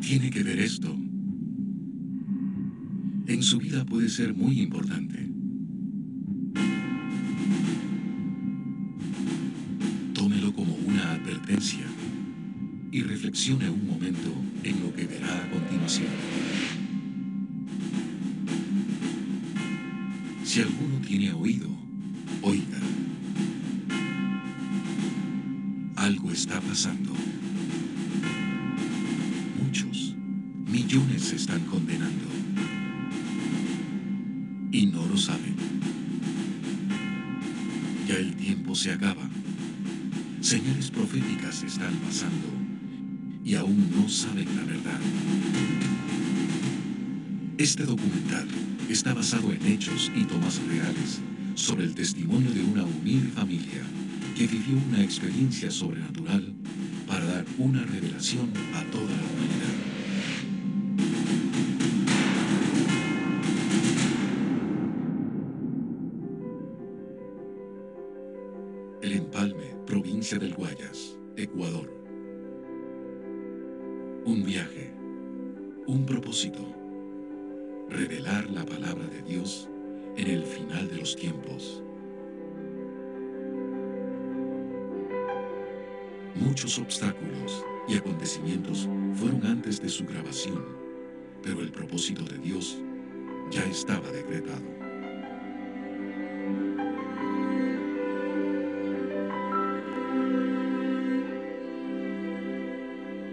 tiene que ver esto? En su vida puede ser muy importante. Tómelo como una advertencia y reflexione un momento en lo que verá a continuación. Si alguno tiene oído, oiga. Algo está pasando. Muchos, millones se están condenando. Y no lo saben. Ya el tiempo se acaba. Señales proféticas están pasando y aún no saben la verdad. Este documental está basado en hechos y tomas reales sobre el testimonio de una humilde familia que vivió una experiencia sobrenatural para dar una revelación a toda la humanidad. El Empalme, provincia del Guayas, Ecuador. Un viaje, un propósito, revelar la palabra de Dios en el final de los tiempos. Muchos obstáculos y acontecimientos fueron antes de su grabación, pero el propósito de Dios ya estaba decretado.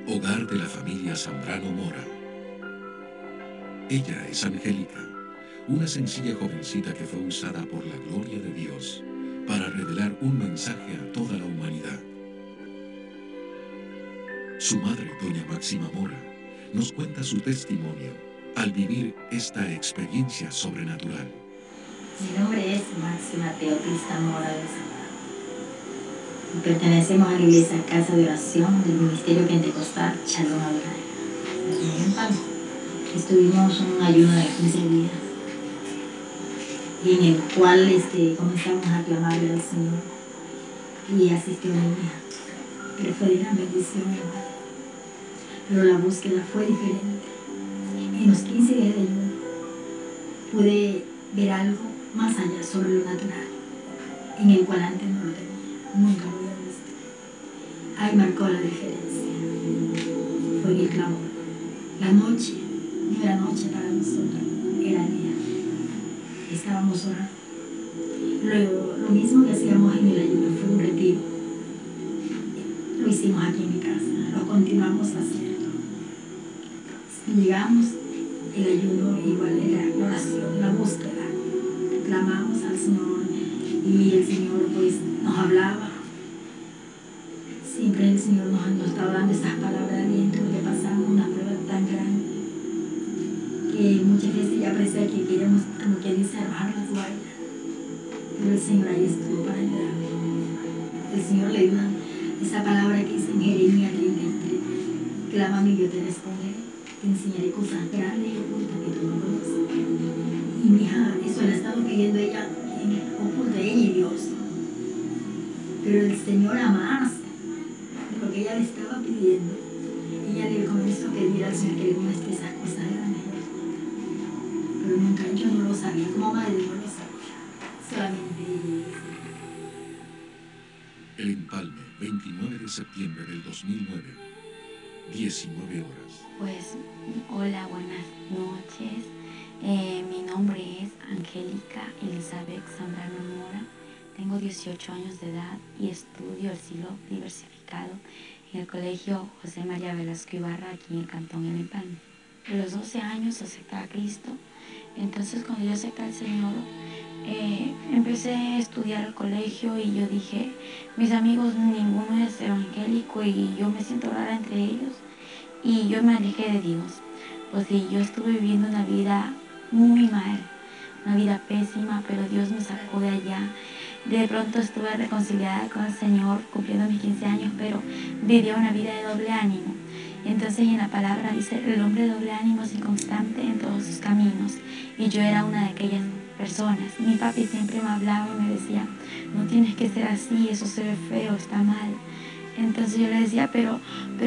Hogar de la familia Zambrano Mora. Ella es Angélica, una sencilla jovencita que fue usada por la gloria de Dios para revelar un mensaje a toda la humanidad. Su madre, doña Máxima Mora, nos cuenta su testimonio al vivir esta experiencia sobrenatural. Mi nombre es Máxima Teoplista Mora de Zambrano. Pertenecemos a la iglesia Casa de Oración del Ministerio Pentecostal Shalom Abraham. Estuvimos un ayuno de 15 días en el cual comenzamos a clamarle al Señor y asistió a mi hija. Pero fue de gran bendición, hermano. Pero la búsqueda fue diferente. En los 15 días de ayuno pude ver algo más allá sobre lo natural, en el cual antes no lo tenía, nunca lo había visto. Ahí marcó la diferencia. Fue el clamor. La noche no era noche para nosotros, era día. Estábamos orando. Luego, lo mismo que hacíamos en el ayuno fue un retiro. Lo hicimos aquí en mi casa, lo continuamos haciendo. Llegamos, el ayuno igual era la oración, la búsqueda. Clamamos al Señor y el Señor pues nos hablaba. Siempre el Señor nos estaba dando esas palabras de aliento, que pasamos una prueba tan grande que muchas veces ya parecía que queríamos, como que dice, arrojar las guayas. Pero el Señor ahí estuvo para ayudarme. El Señor le dio esa palabra que dice en Jeremías 33, clámame y yo te responderé, te enseñaré cosas grandes y ocultas que tú no conoces. Y mi hija, eso le ha estado pidiendo ella en el oculto, ella y Dios. Pero el Señor más de lo que ella le estaba pidiendo, ella le comenzó a pedir al Señor que le muestre esas cosas grandes. Pero nunca, yo no lo sabía, como madre no lo sabía, solamente ella. El Empalme, 29 de septiembre del 2009, 19 horas. Pues, hola, buenas noches. Mi nombre es Angélica Elizabeth Zambrano Mora. Tengo 18 años de edad y estudio el siglo diversificado en el Colegio José María Velasco Ibarra, aquí en el Cantón El Empalme. A los 12 años acepté a Cristo. Entonces, cuando yo acepté al Señor, empecé a estudiar el colegio y yo dije, mis amigos ninguno es evangélico y yo me siento rara entre ellos y yo me alejé de Dios. Pues sí, yo estuve viviendo una vida muy mal, una vida pésima, pero Dios me sacó de allá. De pronto estuve reconciliada con el Señor cumpliendo mis 15 años, pero vivía una vida de doble ánimo. Entonces en la palabra dice, el hombre de doble ánimo es inconstante en todos sus caminos. Y yo era una de aquellas personas. Mi papi siempre me hablaba y me decía, no tienes que ser así, eso se ve feo, está mal. Entonces yo le decía, pero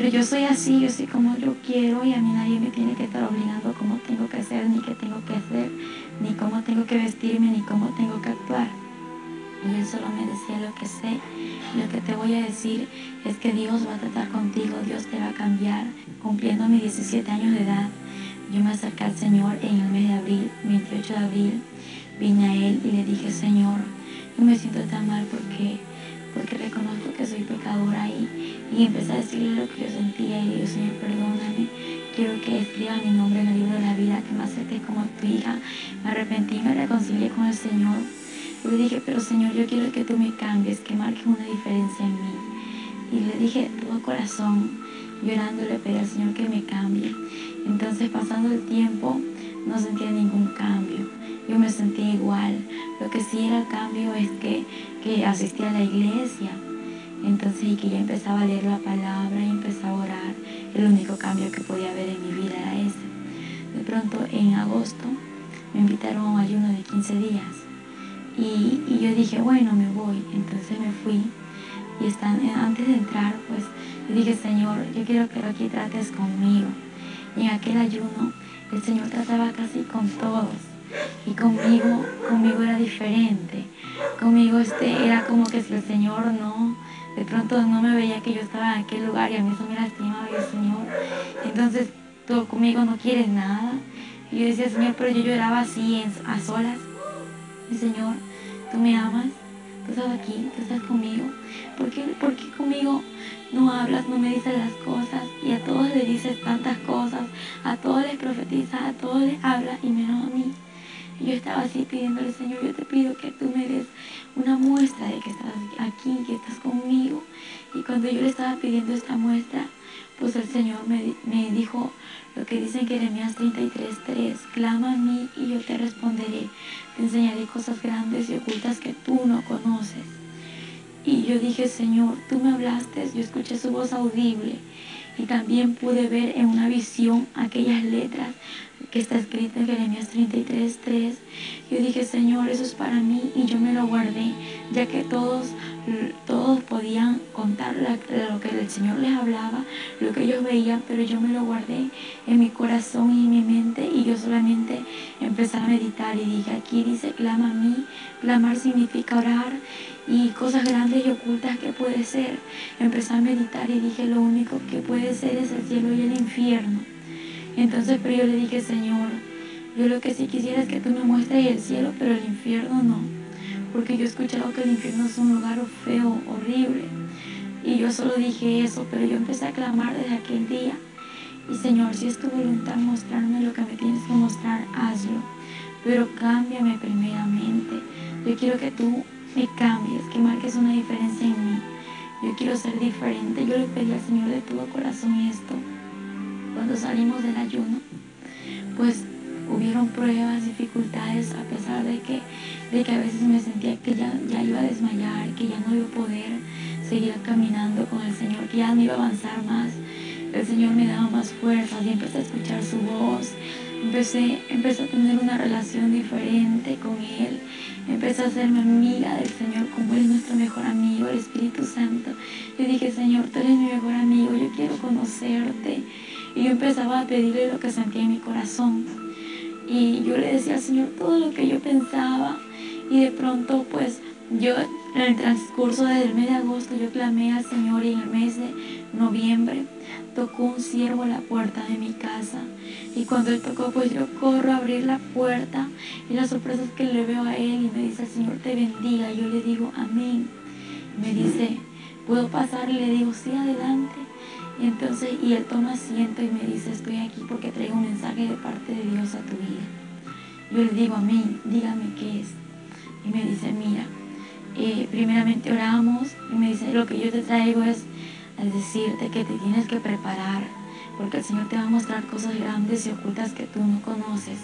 yo soy así, yo soy como yo quiero y a mí nadie me tiene que estar obligando cómo tengo que hacer, ni qué tengo que hacer, ni cómo tengo que vestirme, ni cómo tengo que actuar. Y él solo me decía, lo que sé, lo que te voy a decir es que Dios va a tratar contigo, Dios te va a cambiar. Cumpliendo mis 17 años de edad, yo me acerqué al Señor en el mes de abril, 28 de abril, vine a Él y le dije, Señor, yo me siento tan mal porque reconozco que soy pecadora y empecé a decirle lo que yo sentía y le digo, Señor, perdóname, quiero que escriba mi nombre en el libro de la vida, que me aceptes como tu hija. Me arrepentí, me reconcilié con el Señor. Yo le dije, pero Señor, yo quiero que tú me cambies, que marques una diferencia en mí. Y le dije todo corazón, llorando, le pedí al Señor que me cambie. Entonces, pasando el tiempo, no sentía ningún cambio. Yo me sentía igual. Lo que sí era el cambio es que asistía a la iglesia. Entonces, y que ya empezaba a leer la palabra y empezaba a orar. El único cambio que podía haber en mi vida era ese. De pronto, en agosto, me invitaron a un ayuno de 15 días. Y yo dije, bueno, me voy. Entonces me fui. Y antes de entrar, pues, yo dije, Señor, yo quiero que aquí trates conmigo. Y en aquel ayuno, el Señor trataba casi con todos. Y conmigo era diferente. Conmigo era como que si el Señor de pronto no me veía que yo estaba en aquel lugar y a mí eso me lastimaba. Y el Señor, entonces tú conmigo no quieres nada. Y yo decía, Señor, pero yo lloraba así a solas. Y Señor, tú me amas, tú estás aquí, tú estás conmigo. ¿Por qué conmigo no hablas, no me dices las cosas? Y a todos le dices tantas cosas, a todos les profetizas, a todos les hablas y menos a mí. Y yo estaba así pidiéndole, Señor, yo te pido que tú me des una muestra de que estás aquí, que estás conmigo. Y cuando yo le estaba pidiendo esta muestra, pues el Señor me dijo lo que dice en Jeremías 33:3, clama a mí y yo te responderé, te enseñaré cosas grandes y ocultas que tú no conoces. Y yo dije, Señor, tú me hablaste, yo escuché su voz audible y también pude ver en una visión aquellas letras que está escrita en Jeremías 33:3. Yo dije, Señor, eso es para mí y yo me lo guardé, ya que todos podían contar lo que el Señor les hablaba, lo que ellos veían, pero yo me lo guardé en mi corazón y en mi mente y yo solamente empecé a meditar y dije, aquí dice, clama a mí. Clamar significa orar y cosas grandes y ocultas que puede ser. Empecé a meditar y dije, lo único que puede ser es el cielo y el infierno. Entonces, pero yo le dije, Señor, yo lo que sí quisiera es que tú me muestres el cielo, pero el infierno no. Porque yo he escuchado que el infierno es un lugar feo, horrible. Y yo solo dije eso, pero yo empecé a clamar desde aquel día. Y Señor, si es tu voluntad mostrarme lo que me tienes que mostrar, hazlo. Pero cámbiame primeramente. Yo quiero que tú me cambies, que marques una diferencia en mí. Yo quiero ser diferente. Yo le pedí al Señor de todo corazón esto. Cuando salimos del ayuno, pues hubieron pruebas, dificultades, a pesar de que a veces me sentía que ya iba a desmayar, que ya no iba a poder seguir caminando con el Señor, que ya no iba a avanzar más. El Señor me daba más fuerzas y empecé a escuchar su voz. Empecé a tener una relación diferente con Él. Empecé a hacerme amiga del Señor, como Él es nuestro mejor amigo, el Espíritu Santo. Yo dije, Señor, tú eres mi mejor amigo, yo quiero conocerte. Y yo empezaba a pedirle lo que sentía en mi corazón. Y yo le decía al Señor todo lo que yo pensaba. Y de pronto, pues, yo en el transcurso del mes de agosto, yo clamé al Señor y en el mes de noviembre tocó un siervo a la puerta de mi casa. Y cuando él tocó, pues yo corro a abrir la puerta y la sorpresa es que le veo a él y me dice, el Señor te bendiga. Y yo le digo, amén. Me dice, ¿puedo pasar? Y le digo, sí, adelante. Y él toma asiento y me dice, estoy aquí porque traigo un mensaje de parte de Dios a tu vida. Yo le digo, amén, dígame qué es. Y me dice, mira, primeramente oramos y me dice, lo que yo te traigo es decirte que te tienes que preparar porque el Señor te va a mostrar cosas grandes y ocultas que tú no conoces.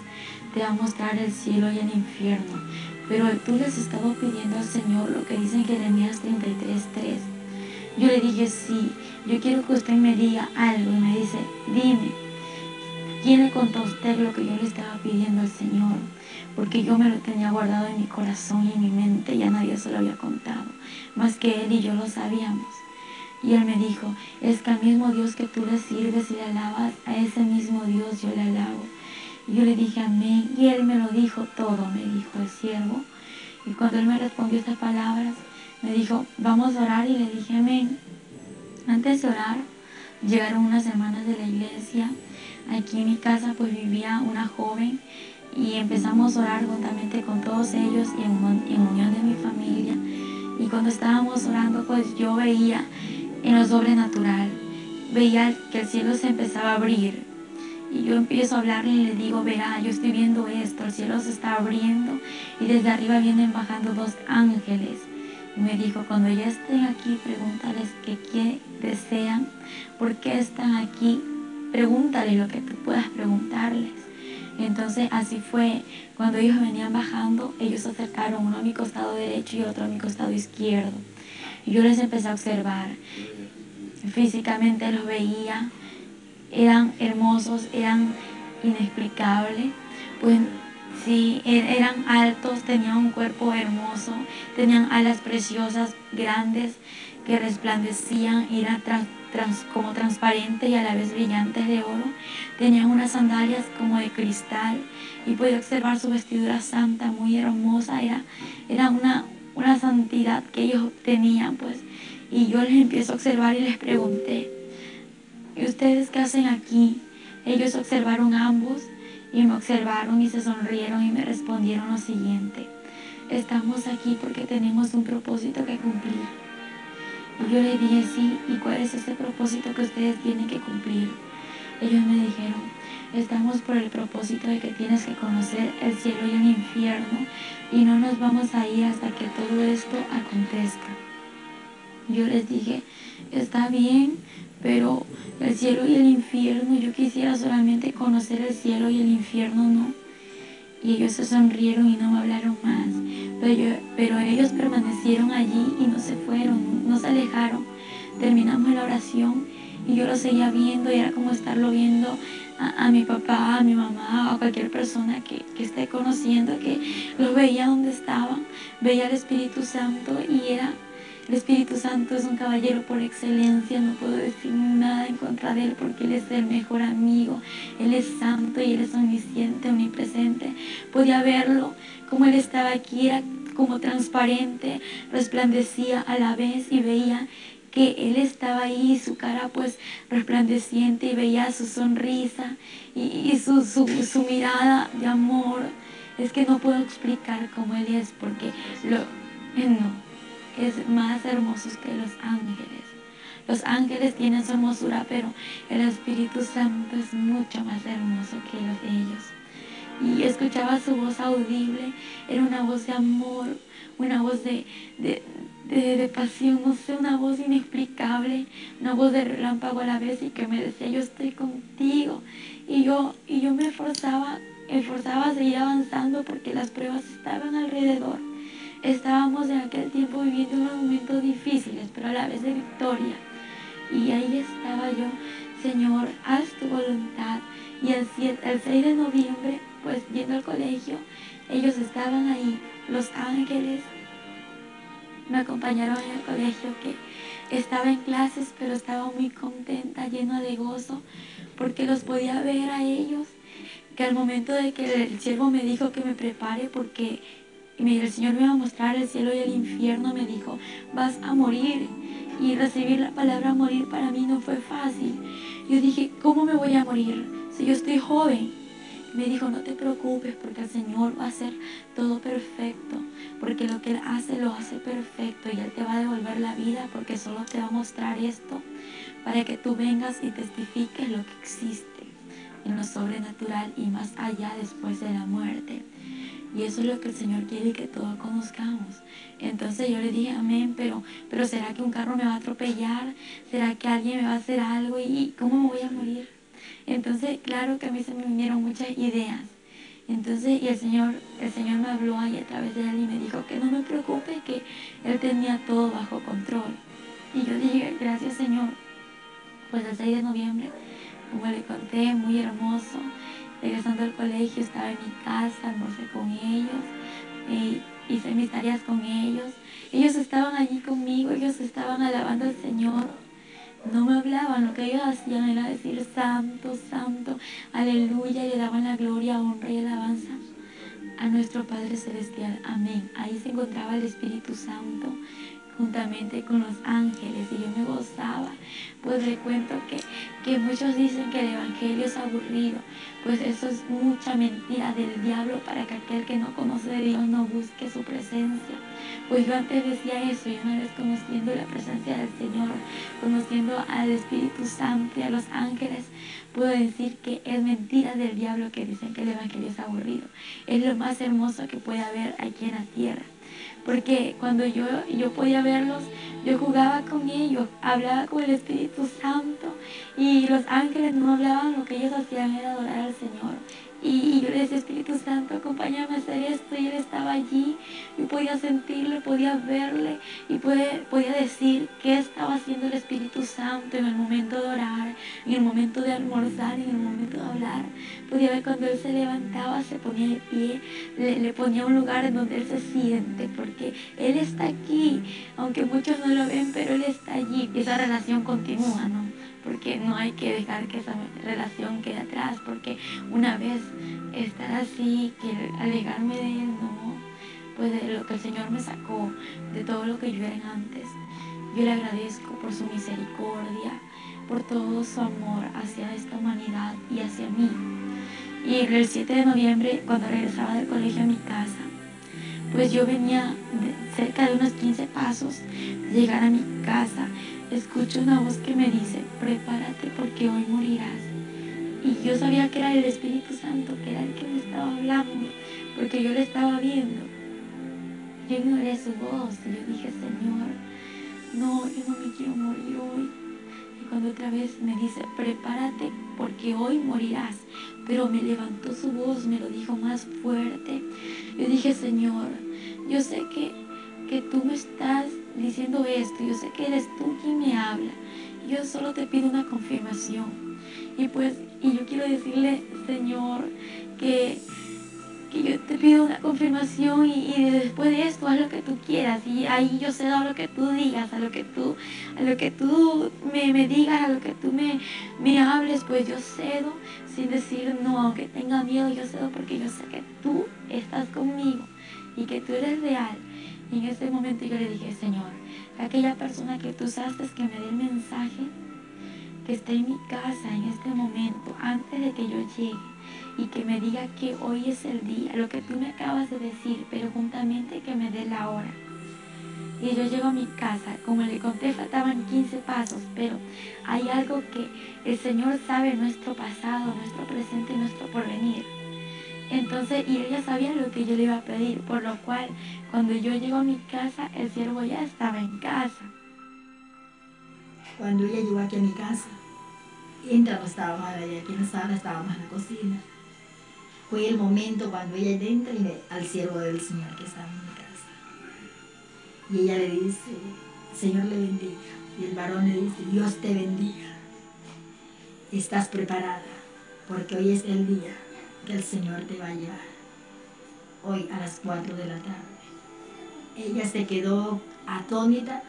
Te va a mostrar el cielo y el infierno. Pero tú les has estado pidiendo al Señor lo que dice en Jeremías 33:3. Yo le dije, sí, yo quiero que usted me diga algo. Y me dice, dime, ¿quién le contó a usted lo que yo le estaba pidiendo al Señor? Porque yo me lo tenía guardado en mi corazón y en mi mente, ya nadie se lo había contado, más que Él y yo lo sabíamos. Y él me dijo, es que al mismo Dios que tú le sirves y le alabas, a ese mismo Dios yo le alabo. Y yo le dije amén. Y él me lo dijo todo, me dijo el siervo. Y cuando él me respondió estas palabras, me dijo, vamos a orar, y le dije amén. Antes de orar, llegaron unas hermanas de la iglesia. Aquí en mi casa pues vivía una joven y empezamos a orar juntamente con todos ellos y en unión de mi familia. Y cuando estábamos orando, pues yo veía en lo sobrenatural, veía que el cielo se empezaba a abrir. Y yo empiezo a hablarle y le digo, verá, yo estoy viendo esto, el cielo se está abriendo y desde arriba vienen bajando 2 ángeles. Y me dijo, cuando ya estén aquí, pregúntales qué desean, por qué están aquí, pregúntales lo que tú puedas preguntarles. Entonces así fue, cuando ellos venían bajando, ellos se acercaron, uno a mi costado derecho y otro a mi costado izquierdo. Y yo les empecé a observar, físicamente los veía, eran hermosos, eran inexplicables, pues sí, eran altos, tenían un cuerpo hermoso, tenían alas preciosas, grandes, que resplandecían, eran como transparentes y a la vez brillantes de oro, tenían unas sandalias como de cristal y podía observar su vestidura santa, muy hermosa, era una santidad que ellos tenían, pues, y yo les empiezo a observar y les pregunté, ¿y ustedes qué hacen aquí? Ellos observaron ambos y me observaron y se sonrieron y me respondieron lo siguiente: estamos aquí porque tenemos un propósito que cumplir. Y yo le dije, sí, ¿y cuál es ese propósito que ustedes tienen que cumplir? Ellos me dijeron, estamos por el propósito de que tienes que conocer el cielo y el infierno y no nos vamos a ir hasta que todo esto acontezca. Yo les dije, está bien, pero el cielo y el infierno, yo quisiera solamente conocer el cielo y el infierno no. Y ellos se sonrieron y no me hablaron más. Pero ellos permanecieron allí y no se fueron, no se alejaron. Terminamos la oración y yo lo seguía viendo y era como estarlo viendo a mi papá, a mi mamá, a cualquier persona que esté conociendo, que los veía donde estaban, veía al Espíritu Santo y era... El Espíritu Santo es un caballero por excelencia, no puedo decir nada en contra de él porque él es el mejor amigo, él es santo y él es omnisciente, omnipresente. Podía verlo como él estaba aquí, era como transparente, resplandecía a la vez y veía que él estaba ahí, su cara pues resplandeciente y veía su sonrisa y su mirada de amor. Es que no puedo explicar cómo él es porque no. Es más hermosos que los ángeles. Los ángeles tienen su hermosura, pero el Espíritu Santo es mucho más hermoso que los de ellos. Y escuchaba su voz audible, era una voz de amor, una voz de pasión, no sé, una voz inexplicable, una voz de relámpago a la vez y que me decía, yo estoy contigo. Y yo me esforzaba a seguir avanzando porque las pruebas estaban alrededor. Estábamos en aquel tiempo viviendo unos momentos difíciles, pero a la vez de victoria. Y ahí estaba yo, Señor, haz tu voluntad. Y el 6 de noviembre, pues yendo al colegio, ellos estaban ahí, los ángeles me acompañaron en el colegio, que estaba en clases, pero estaba muy contenta, llena de gozo, porque los podía ver a ellos, que al momento de que el siervo me dijo que me prepare porque el Señor me iba a mostrar el cielo y el infierno, me dijo, vas a morir. Y recibir la palabra morir para mí no fue fácil. Yo dije, ¿cómo me voy a morir si yo estoy joven? Me dijo, no te preocupes porque el Señor va a hacer todo perfecto, porque lo que Él hace lo hace perfecto y Él te va a devolver la vida porque solo te va a mostrar esto para que tú vengas y testifiques lo que existe en lo sobrenatural y más allá después de la muerte. Y eso es lo que el Señor quiere que todos conozcamos. Entonces yo le dije, amén, pero ¿será que un carro me va a atropellar? ¿Será que alguien me va a hacer algo? ¿Y cómo me voy a morir? Entonces, claro que a mí se me vinieron muchas ideas. Entonces, y el Señor me habló ahí a través de él y me dijo que no me preocupe, que Él tenía todo bajo control. Y yo dije, gracias Señor. Pues el 6 de noviembre, como le conté, muy hermoso. Regresando al colegio, estaba en mi casa, almorcé con ellos, hice mis tareas con ellos. Ellos estaban allí conmigo, ellos estaban alabando al Señor. no me hablaban, lo que ellos hacían era decir santo, santo, aleluya, y le daban la gloria, honra y alabanza a nuestro Padre Celestial. Amén. Ahí se encontraba el Espíritu Santo juntamente con los ángeles y yo me gozaba. Pues le cuento que muchos dicen que el Evangelio es aburrido, pues eso es mucha mentira del diablo para que aquel que no conoce de Dios no busque su presencia. Pues yo antes decía eso, y una vez conociendo la presencia del Señor, conociendo al Espíritu Santo y a los ángeles, puedo decir que es mentira del diablo que dicen que el Evangelio es aburrido. Es lo más hermoso que puede haber aquí en la tierra. Porque cuando yo podía verlos, yo jugaba con ellos, hablaba con el Espíritu Santo y los ángeles no hablaban, lo que ellos hacían era adorar al Señor. Y yo le decía, Espíritu Santo, acompáñame a hacer esto, y Él estaba allí, y podía sentirlo, podía verle, y podía decir qué estaba haciendo el Espíritu Santo en el momento de orar, en el momento de almorzar, en el momento de hablar. Podía ver cuando Él se levantaba, se ponía de pie, le ponía un lugar en donde Él se siente, porque Él está aquí, aunque muchos no lo ven, pero Él está allí, y esa relación continúa, ¿no? Porque no hay que dejar que esa relación quede atrás, porque una vez estar así, que alejarme de Él, no, pues de lo que el Señor me sacó, de todo lo que yo era antes. Yo le agradezco por su misericordia, por todo su amor hacia esta humanidad y hacia mí. Y el 7 de noviembre, cuando regresaba del colegio a mi casa, pues yo venía cerca de unos 15 pasos de llegar a mi casa. Escucho una voz que me dice, prepárate porque hoy morirás. Y yo sabía que era el Espíritu Santo, que era el que me estaba hablando, porque yo le estaba viendo. Yo ignoré su voz y yo dije, Señor, no, yo no me quiero morir hoy. Y cuando otra vez me dice, prepárate porque hoy morirás. Pero me levantó su voz, me lo dijo más fuerte. Yo dije, Señor, yo sé que tú me estás diciendo esto, yo sé que eres tú quien me habla. Yo solo te pido una confirmación. Y yo quiero decirle, Señor, que yo te pido una confirmación y después de esto haz lo que tú quieras, y ahí yo cedo a lo que tú digas, a lo que tú me digas, a lo que tú me hables, pues yo cedo sin decir no, aunque tenga miedo, yo cedo porque yo sé que tú estás conmigo y que tú eres real. Y en ese momento yo le dije, Señor, aquella persona que tú usaste que me dé el mensaje, que esté en mi casa en este momento, antes de que yo llegue, y que me diga que hoy es el día, lo que tú me acabas de decir, pero juntamente que me dé la hora. Y yo llego a mi casa, como le conté, faltaban 15 pasos, pero hay algo que el Señor sabe, nuestro pasado, nuestro presente y nuestro porvenir. Entonces, y ella sabía lo que yo le iba a pedir, por lo cual, cuando yo llego a mi casa, el siervo ya estaba en casa. Cuando ella llegó aquí a mi casa, entra, no estábamos aquí en la sala, estábamos en la cocina. Fue el momento cuando ella entra y al siervo del Señor que estaba en mi casa. Y ella le dice, Señor le bendiga. Y el varón le dice, Dios te bendiga. Estás preparada, porque hoy es el día que el Señor te va a llevar. Hoy a las 4 de la tarde. Ella se quedó atónita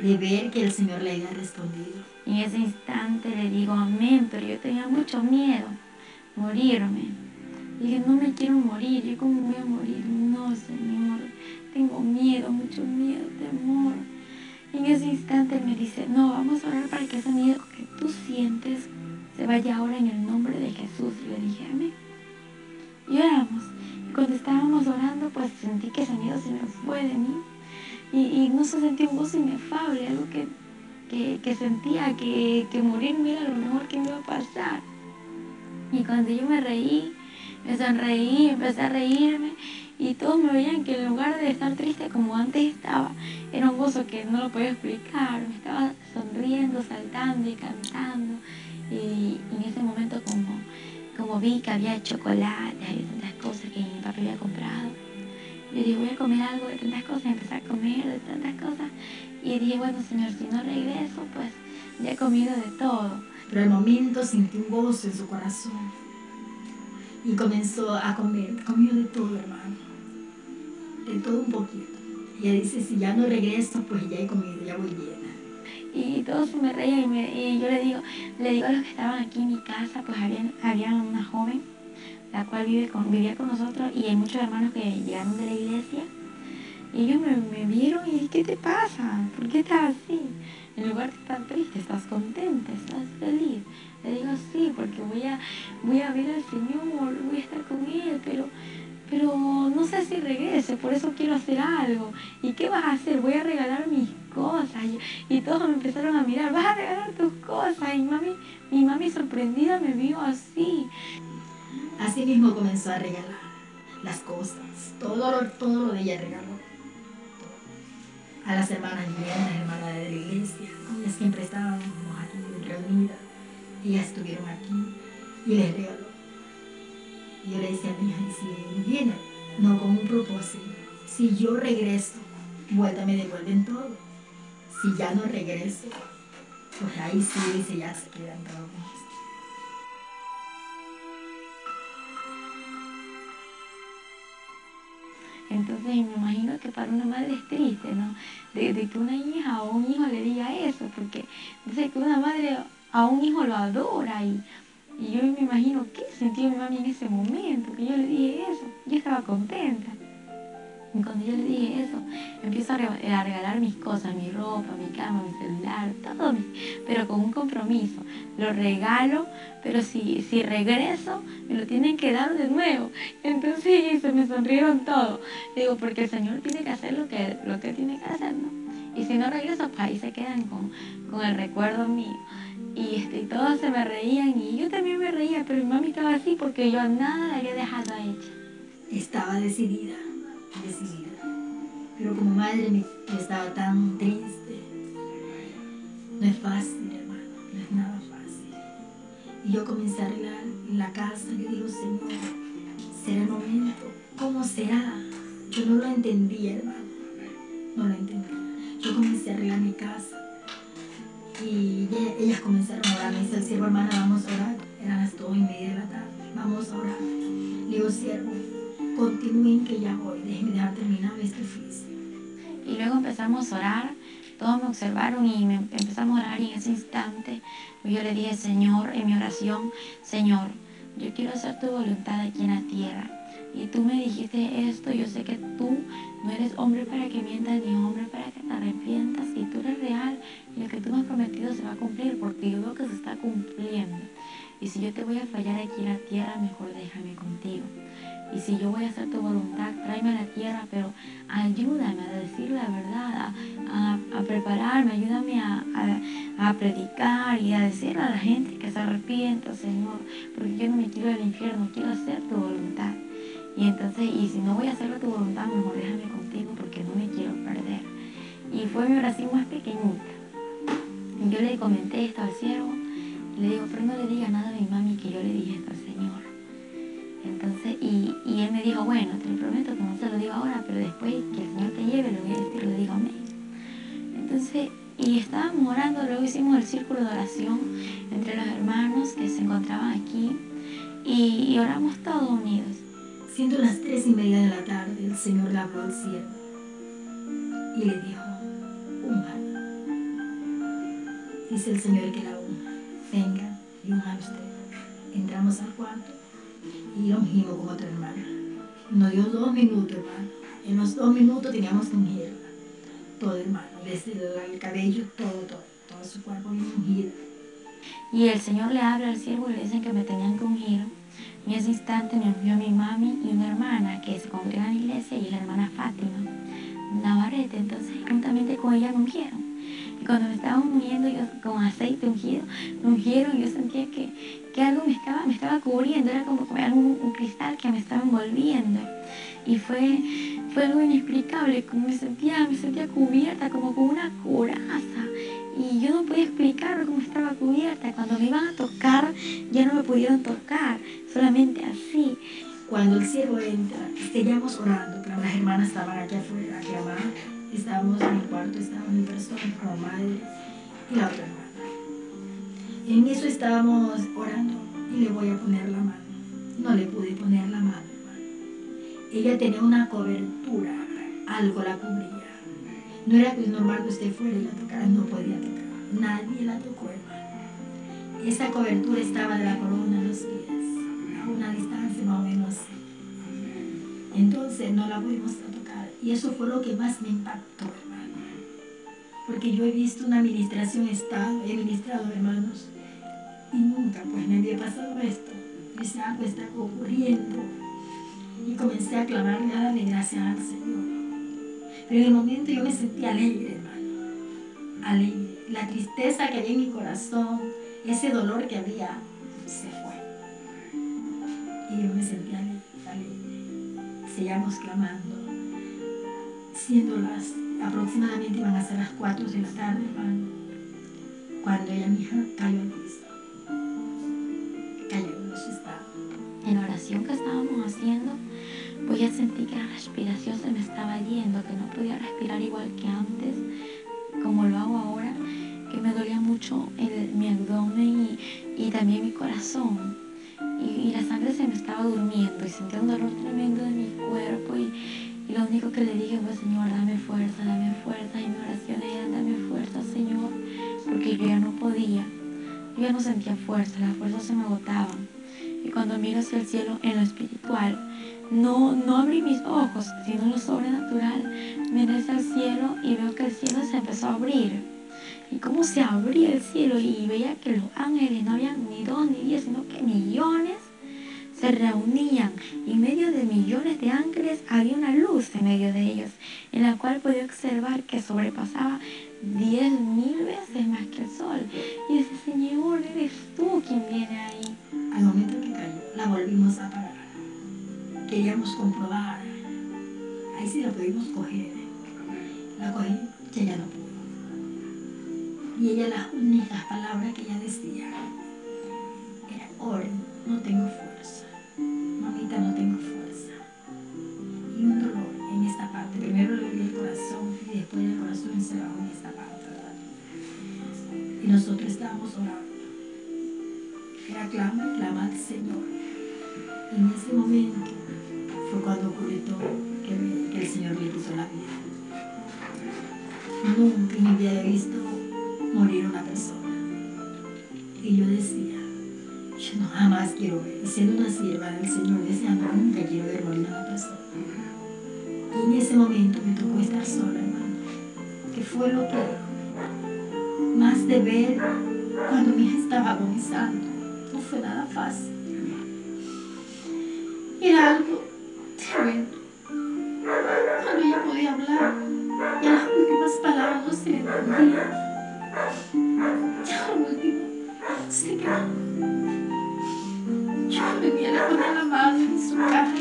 de ver que el Señor le había respondido. En ese instante le digo amén, pero yo tenía mucho miedo, morirme. Dije, no me quiero morir, ¿yo cómo voy a morir? No, Señor, tengo miedo, mucho miedo, temor. Y en ese instante Él me dice, no, vamos a orar para que ese miedo que tú sientes se vaya ahora en el nombre de Jesús. Y le dije, amén. Y oramos. Y cuando estábamos orando, pues sentí que ese miedo se me fue de mí. Y no se sentía un gozo inefable, algo que sentía que morirme era lo mejor que me iba a pasar. Y cuando yo me reí, me sonreí, empecé a reírme, y todos me veían que en lugar de estar triste como antes estaba, era un gozo que no lo podía explicar. Me estaba sonriendo, saltando y cantando. Y en ese momento como vi que había chocolate, había tantas cosas que mi papá había comprado, yo dije, voy a comer algo de tantas cosas, empecé a comer de tantas cosas, y dije, bueno, Señor, si no regreso, pues ya he comido de todo. Pero al momento sentí un gozo en su corazón y comenzó a comer, comió de todo, hermano, de todo un poquito. Y ella dice, si ya no regreso, pues ya he comido, ya voy llena. Y todos me reían y yo le digo a los que estaban aquí en mi casa, pues había una joven, la cual vivía con nosotros, y hay muchos hermanos que llegaron de la iglesia. Y ellos me vieron y ¿qué te pasa? ¿Por qué estás así? En lugar de estar triste, ¿estás contenta? ¿Estás feliz? Le digo, sí, porque voy a ver al Señor, voy a estar con Él, pero no sé si regrese, por eso quiero hacer algo. ¿Y qué vas a hacer? Voy a regalar mis cosas. Y todos me empezaron a mirar, vas a regalar tus cosas. Y mi mami sorprendida me vio así. Así mismo comenzó a regalar las cosas, todo lo de ella regaló. A las hermanas las hermanas de la iglesia, con ellas siempre estábamos aquí reunidas. Ellas estuvieron aquí y les regaló. Y yo le decía a mi hija, si viene, no con un propósito, si yo regreso, vuelta me devuelven todo. Si ya no regreso, pues ahí sí, dice, ya se quedan todos con esto. Entonces me imagino que para una madre es triste, ¿no? De que una hija o un hijo le diga eso, porque entonces que una madre a un hijo lo adora y yo me imagino qué sintió mi mami en ese momento, que yo le dije eso. Yo estaba contenta. Y cuando yo le dije eso, empiezo a regalar mis cosas, mi ropa, mi cama, mi celular, todo, pero con un compromiso. Lo regalo, pero si regreso, me lo tienen que dar de nuevo. Entonces se me sonrieron todos. Digo, porque el Señor tiene que hacer lo que tiene que hacer, ¿no? Y si no regreso, pues ahí se quedan con el recuerdo mío. Y todos se me reían y yo también me reía, pero mi mami estaba así porque yo nada la había dejado hecha. Estaba decidida. Pero como madre yo estaba tan triste. No es fácil, hermano, no es nada fácil. Y yo comencé a arreglar en la casa. Yo digo, Señor, ¿será el momento? ¿Cómo será? Yo no lo entendía, hermano. No lo entendía. Yo comencé a arreglar mi casa. Y ellas comenzaron a orar. Me dice el siervo, hermana, vamos a orar. Eran las 2:30 de la tarde. Vamos a orar. Le digo, siervo, continúen que ya voy. Déjenme dejar terminar este oficio. Y luego empezamos a orar. Todos me observaron y empezamos a orar, y en ese instante yo le dije, Señor, en mi oración, Señor, yo quiero hacer tu voluntad aquí en la tierra. Y tú me dijiste esto, yo sé que tú no eres hombre para que mientas ni hombre para que te arrepientas, y tú eres real y lo que tú me has prometido se va a cumplir, porque yo veo que se está cumpliendo. Y si yo te voy a fallar aquí en la tierra, mejor déjame contigo. Y si yo voy a hacer tu voluntad, tráeme a la tierra, pero ayúdame a decir la verdad, a prepararme, ayúdame a predicar y a decirle a la gente que se arrepienta, Señor, porque yo no me quiero del infierno, quiero hacer tu voluntad. Y entonces, y si no voy a hacer tu voluntad, mejor déjame contigo porque no me quiero perder. Y fue mi oración más pequeñita. Y yo le comenté esto al siervo, y le digo, pero no le diga nada a mi mami que yo le dije esto al Señor. Entonces, y él me dijo, bueno, te lo prometo que no se lo digo ahora, pero después que el Señor te lleve, le voy a decir, le digo amén. Entonces, y estábamos orando, luego hicimos el círculo de oración entre los hermanos que se encontraban aquí, y oramos todos unidos. Siendo las 3:30 de la tarde, el Señor le habló al siervo y le dijo, unjan. Dice el Señor que la unja. Vengan y unjan ustedes. Entramos al cuarto y lo ungimos con otra hermana. Nos dio 2 minutos, hermano. En los 2 minutos teníamos que ungirla. Todo, hermano. Desde el cabello, todo su cuerpo bien ungido. Y el Señor le habla al siervo y le dicen que me tenían que ungir. En ese instante me ungió mi mami y una hermana que se congrega en la iglesia, y la hermana Fátima Navarrete. Entonces, juntamente con ella me ungieron. Y cuando me estaban ungiendo, yo con aceite ungido, me ungieron, y yo sentía que algo me estaba cubriendo, era como un cristal que me estaba envolviendo. Y fue algo inexplicable, como me sentía cubierta, como con una coraza. Y yo no podía explicar cómo estaba cubierta. Cuando me iban a tocar, ya no me pudieron tocar, solamente así. Cuando el siervo entra, seguíamos orando, pero las hermanas estaban aquí afuera, aquí abajo. Estábamos en el cuarto, estaba mi persona, como madre, y la otra hermana. En eso estábamos orando y le voy a poner la mano. No le pude poner la mano, hermano. Ella tenía una cobertura, algo la cubría. No era pues normal que usted fuera y la tocara, no podía tocar. nadie la tocó, hermano. Esa cobertura estaba de la corona a los pies, a una distancia más o menos. Entonces no la pudimos tocar. Y eso fue lo que más me impactó, hermano. Porque yo he visto una administración Estado, he ministrado, hermanos, y nunca pues me había pasado esto. Ese algo está ocurriendo. Y comencé a clamarle, a darle gracias al Señor. Pero en el momento yo me sentí alegre, hermano. Alegre. La tristeza que había en mi corazón, ese dolor que había, se fue. Y yo me sentí alegre. Seguíamos clamando. Siendo aproximadamente iban a ser las 4 de la tarde, hermano, cuando ella, mi hija, cayó al piso. Cayó en su estado. En la oración que estábamos haciendo, pues ya sentí que la respiración se me estaba yendo, que no podía respirar igual que antes, como lo hago ahora, que me dolía mucho mi abdomen y también mi corazón. Y la sangre se me estaba durmiendo y sentía un dolor tremendo de mi cuerpo y lo único que le dije fue: Señor, dame fuerza, y mi oración era: dame fuerza, Señor, porque yo ya no podía, yo ya no sentía fuerza, las fuerzas se me agotaban. Y cuando miro hacia el cielo en lo espiritual, no abrí mis ojos, sino en lo sobrenatural, miré hacia el cielo y veo que el cielo se empezó a abrir. Y cómo se abría el cielo y veía que los ángeles no habían ni 2 ni 10, sino que millones se reunían. Y en medio de millones de ángeles había una luz en medio de ellos, en la cual podía observar que sobrepasaba 10.000 veces más que el sol. Y dice: Señor, eres tú quien viene ahí. Al momento que cayó, la volvimos a apagar. Queríamos comprobar. Ahí sí la pudimos coger. La cogí, que ella no pudo. Y ella, las únicas palabras que ella decía era: Oren, no tengo fuerza. Mamita, no tengo fuerza. Y un dolor en esta parte. Primero le dolía el corazón y después el corazón se bajó en esta parte, ¿verdad? Y nosotros estábamos orando. Era clama al Señor. Y en ese momento fue cuando ocurrió todo, que el Señor le puso la vida. Nunca en mi vida había visto morir una persona. Y yo decía: yo no jamás quiero ver, y siendo una sierva del Señor, decía: no, nunca quiero ver morir a una persona. Y en ese momento me tocó estar sola, hermano, que fue lo que más de ver cuando mi hija estaba agonizando. No fue nada fácil. Era algo tremendo. Cuando ella podía hablar, ya las últimas palabras no se le entendían. Ya lo último se quedó. Yo venía, le ponía la mano en su cara,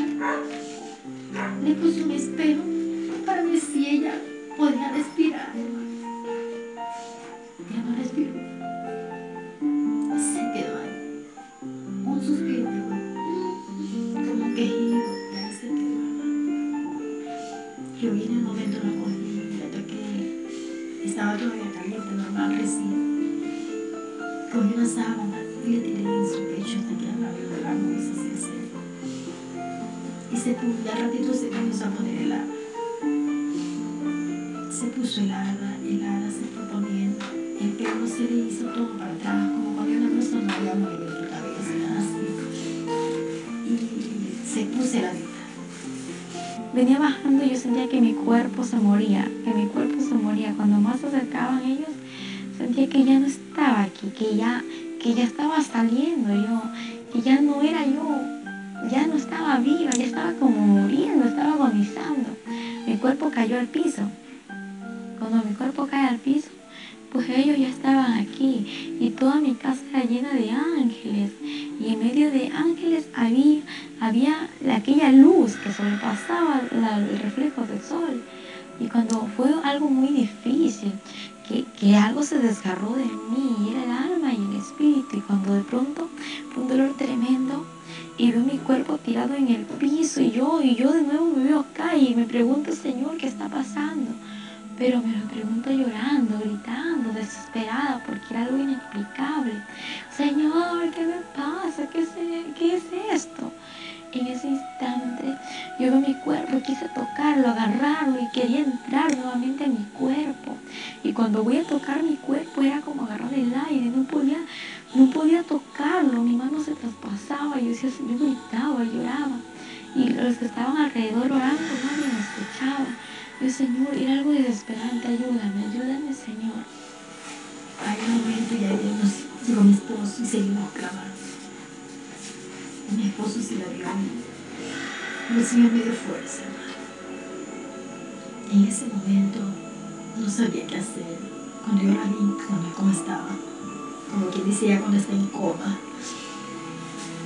le puse un espejo para ver si ella podía respirar. Ya no respiró. Se quedó ahí. Un suspiro, como un quejido, y ahí se quedó. Yo vi en el momento, la cogí, la toqué, estaba todavía caliente, normal, recién. Cogí una sábana y le tiré en su pecho hasta que abrió de la voz y se secó. Y se puso, ya al ratito se comenzó a poner helada. Se puso helada, se fue poniendo. El pelo se le hizo todo para atrás, como cuando una persona había movido tu cabeza, así. Y se puso heladita. Venía bajando y yo sentía que mi cuerpo se moría, Cuando más se acercaban ellos, sentía que ya no estaba aquí, que ya estaba saliendo yo, que ya no era yo, ya no estaba viva, ya estaba como muriendo, estaba agonizando. Mi cuerpo cayó al piso. Cuando mi cuerpo cae al piso, pues ellos ya estaban aquí y toda mi casa era llena de ángeles. Y en medio de ángeles había aquella luz que sobrepasaba el reflejo del sol. Y cuando fue algo muy difícil, que algo se desgarró de mí, y era el alma y el espíritu, y cuando de pronto fue un dolor tremendo, y veo mi cuerpo tirado en el piso, y yo de nuevo me veo acá, y me pregunto: Señor, ¿qué está pasando? Pero me lo pregunto llorando, gritando, desesperada, porque era algo inexplicable. Señor, ¿qué me pasa? ¿Qué es esto? En ese instante yo veo mi cuerpo, quise tocarlo, agarrarlo y quería entrar nuevamente a mi cuerpo. Y cuando voy a tocar mi cuerpo, cuerpo era como agarrar el aire, no podía tocarlo, mi mano se traspasaba, yo decía, yo gritaba, lloraba, y los que estaban alrededor orando, nadie me escuchaba. Yo, Señor, era algo desesperante, ayúdame, Señor. Hay un momento y ahí llegó mi esposo y seguimos clamando. Mi esposo se la dio a mí. El Señor me dio fuerza, hermano. En ese momento no sabía qué hacer. Cuando yo la vi, cómo estaba, como quien dice ya cuando está en coma,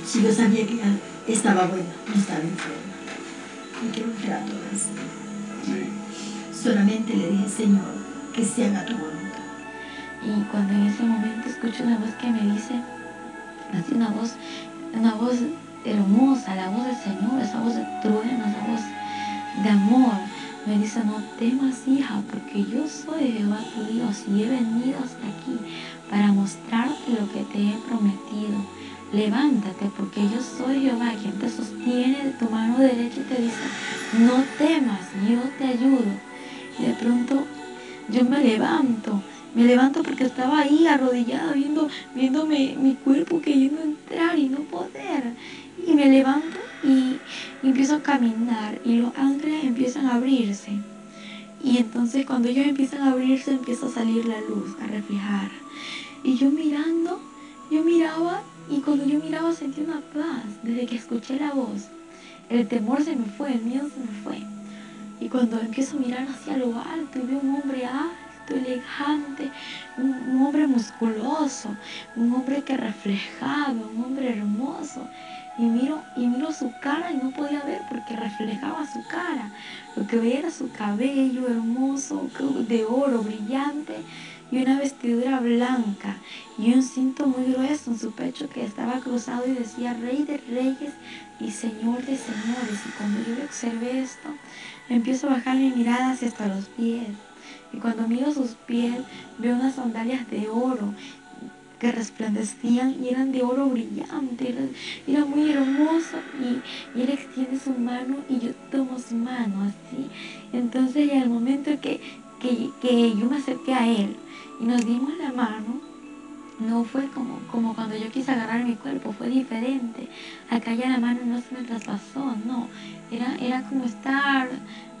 si yo sabía que ya estaba buena, no estaba enferma. Me quedé un rato así. Solamente le dije, Señor, que se haga tu voluntad. Y cuando en ese momento escucho una voz que me dice, así una voz hermosa, la voz del Señor, esa voz de trueno, esa voz de amor, me dice, no temas, hija, porque yo soy Jehová tu Dios y he venido hasta aquí para mostrarte lo que te he prometido. Levántate, porque yo soy Jehová, quien te sostiene de tu mano derecha y te dice, no temas, yo te ayudo. Y de pronto yo me levanto porque estaba ahí arrodillada viéndome mi cuerpo queriendo entrar y no poder. Y me levanto y empiezo a caminar y los ángeles empiezan a abrirse. Y entonces cuando ellos empiezan a abrirse empieza a salir la luz, a reflejar. Y yo miraba y cuando yo miraba sentí una paz desde que escuché la voz. El temor se me fue, el miedo se me fue. Y cuando empiezo a mirar hacia lo alto y veo un hombre alto, elegante, un hombre musculoso, un hombre que reflejaba, un hombre hermoso. Y miro su cara y no podía ver porque reflejaba su cara. Lo que veía era su cabello hermoso, de oro, brillante, y una vestidura blanca y un cinto muy grueso en su pecho que estaba cruzado y decía Rey de Reyes y Señor de Señores. Y cuando yo observé esto, empiezo a bajar mi mirada hacia hasta los pies. Y cuando miro sus pies, veo unas sandalias de oro que resplandecían y eran de oro brillante. Era muy hermoso y él extiende su mano y yo tomo su mano así. Entonces, en el momento que yo me acerqué a él y nos dimos la mano, no fue como cuando yo quise agarrar mi cuerpo, fue diferente. Acá ya la mano no se me traspasó, no. Era como estar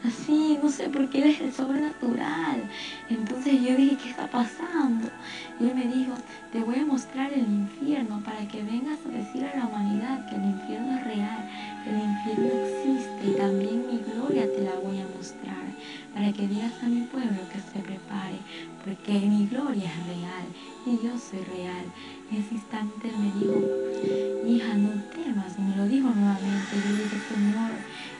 así, no sé, porque él es el sobrenatural. Entonces yo dije, ¿qué está pasando? Y él me dijo, te voy a mostrar el infierno para que vengas a decir a la humanidad que el infierno es real, que el infierno existe y también mi gloria te la voy a mostrar, para que digas a mi pueblo que se prepare, porque mi gloria es real y yo soy real. En ese instante él me dijo, hija, no temas, y me lo dijo nuevamente. Yo dije, Señor,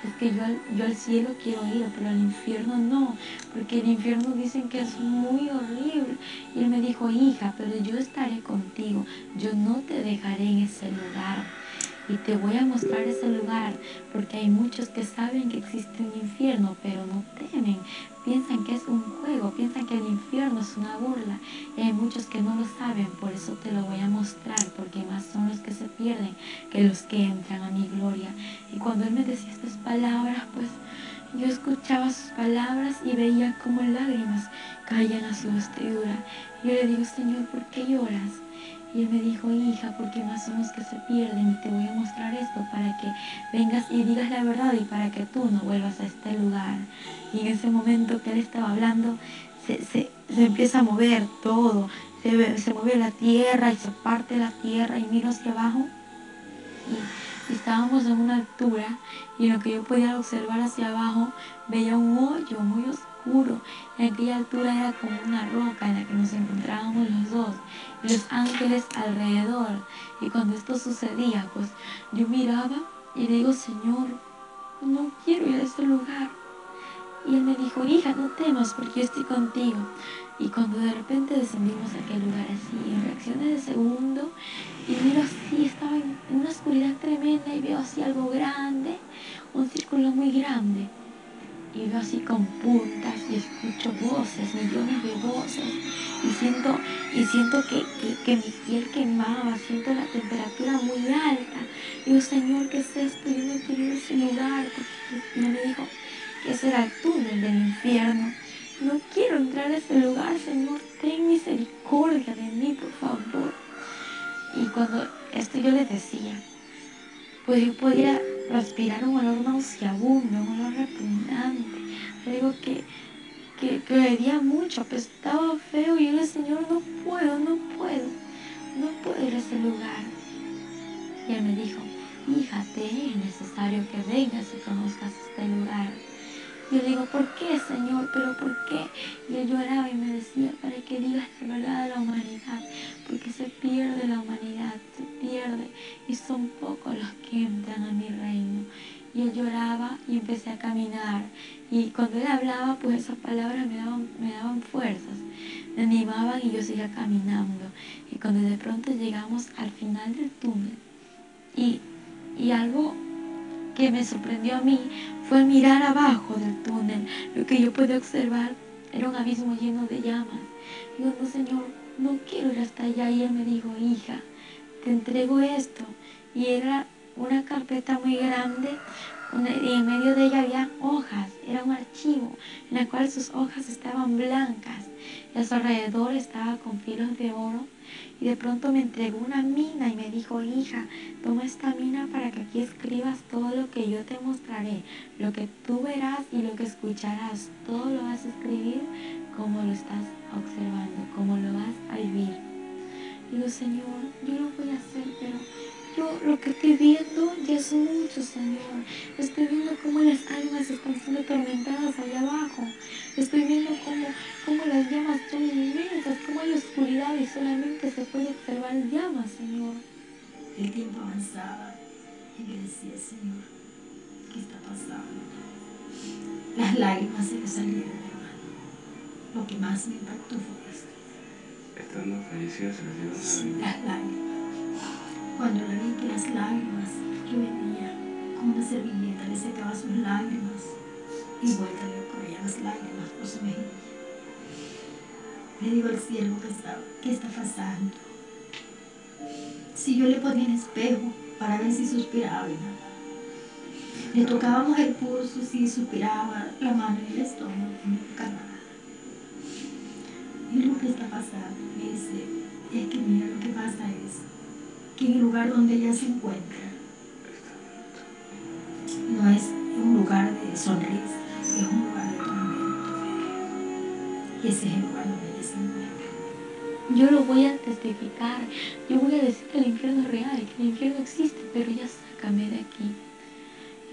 es que yo al cielo quiero ir, pero al infierno no, porque el infierno dicen que es muy horrible. Y él me dijo, hija, pero yo estaré contigo, yo no te dejaré en ese lugar. Y te voy a mostrar ese lugar, porque hay muchos que saben que existe un infierno, pero no temen. Piensan que es un juego, piensan que el infierno es una burla. Y hay muchos que no lo saben, por eso te lo voy a mostrar, porque más son los que se pierden que los que entran a mi gloria. Y cuando él me decía estas palabras, pues yo escuchaba sus palabras y veía como lágrimas caían a su vestidura. Y yo le digo, Señor, ¿por qué lloras? Y él me dijo, hija, porque más son los que se pierden y te voy a mostrar esto para que vengas y digas la verdad y para que tú no vuelvas a este lugar. Y en ese momento que él estaba hablando, se empieza a mover todo, se mueve la tierra y se parte la tierra y miro hacia abajo y estábamos en una altura y en lo que yo podía observar hacia abajo veía un hoyo muy oscuro. En aquella altura era como una roca en la que nos encontrábamos los dos y los ángeles alrededor. Y cuando esto sucedía, pues yo miraba y le digo, Señor, no quiero ir a ese lugar. Y él me dijo, hija, no temas porque yo estoy contigo. Y cuando de repente descendimos a aquel lugar así, en fracciones de segundo, y miro así, estaba en una oscuridad tremenda y veo así algo grande, un círculo muy grande. Y veo así con puntas y escucho voces, millones de voces. Y siento que mi piel quemaba, siento la temperatura muy alta. Digo, Señor, ¿qué es esto? Yo no quiero ir a ese lugar. Porque él me dijo que ese era el túnel del infierno. no quiero entrar a ese lugar, Señor, ten misericordia de mí, por favor. Y cuando esto yo le decía, pues yo podía respirar un olor nauseabundo, un olor repugnante, algo que hedía mucho, apestaba feo, y yo le decía, Señor, no puedo ir a ese lugar. Y él me dijo, hija, te es necesario que vengas y conozcas este lugar. Y yo le digo, ¿por qué, Señor? ¿Pero por qué? Y él lloraba y me decía, para que digas la verdad a la humanidad, porque se pierde la humanidad, se pierde, y son pocos los que entran a mi reino. Y él lloraba y empecé a caminar. Y cuando él hablaba, pues esas palabras me daban fuerzas, me animaban y yo seguía caminando. Y cuando de pronto llegamos al final del túnel, y algo que me sorprendió a mí fue mirar abajo del túnel. Lo que yo pude observar era un abismo lleno de llamas. Digo, no, Señor, no quiero ir hasta allá. Y él me dijo, hija, te entrego esto. Y era una carpeta muy grande, y en medio de ella había hojas. Era un archivo en el cual sus hojas estaban blancas y a su alrededor estaba con filos de oro. Y de pronto me entregó una mina y me dijo, hija, toma esta mina para que aquí escribas todo lo que yo te mostraré, lo que tú verás y lo que escucharás, todo lo vas a escribir como lo estás observando, como lo vas a vivir. Digo, Señor, yo lo voy a hacer, pero yo lo que estoy viendo ya es mucho, Señor. Estoy viendo cómo las almas están siendo atormentadas allá abajo. Estoy viendo cómo las llamas son inmensas, cómo hay oscuridad y solamente se puede observar llamas, Señor. El tiempo avanzaba y yo decía, Señor, ¿qué está pasando? Las lágrimas se le salieron, hermano. Lo que más me impactó fue esto. Estando fallecido se le dieron las lágrimas. Cuando le vi que las lágrimas que venía con una servilleta le secaba sus lágrimas y vuelta le corrían las lágrimas por su mejilla. Le digo al siervo que estaba, ¿qué está pasando? Si yo le ponía un espejo para ver si suspiraba y nada. Le tocábamos el pulso, si suspiraba, la mano en el estómago, no tocaba nada. Y lo que está pasando, me dice, es que mira, lo que pasa es que en el lugar donde ella se encuentra no es un lugar de sonrisa, es un lugar de tormento. Y ese es el lugar donde ella se encuentra. Yo lo voy a testificar, yo voy a decir que el infierno es real, que el infierno existe, pero ya sácame de aquí.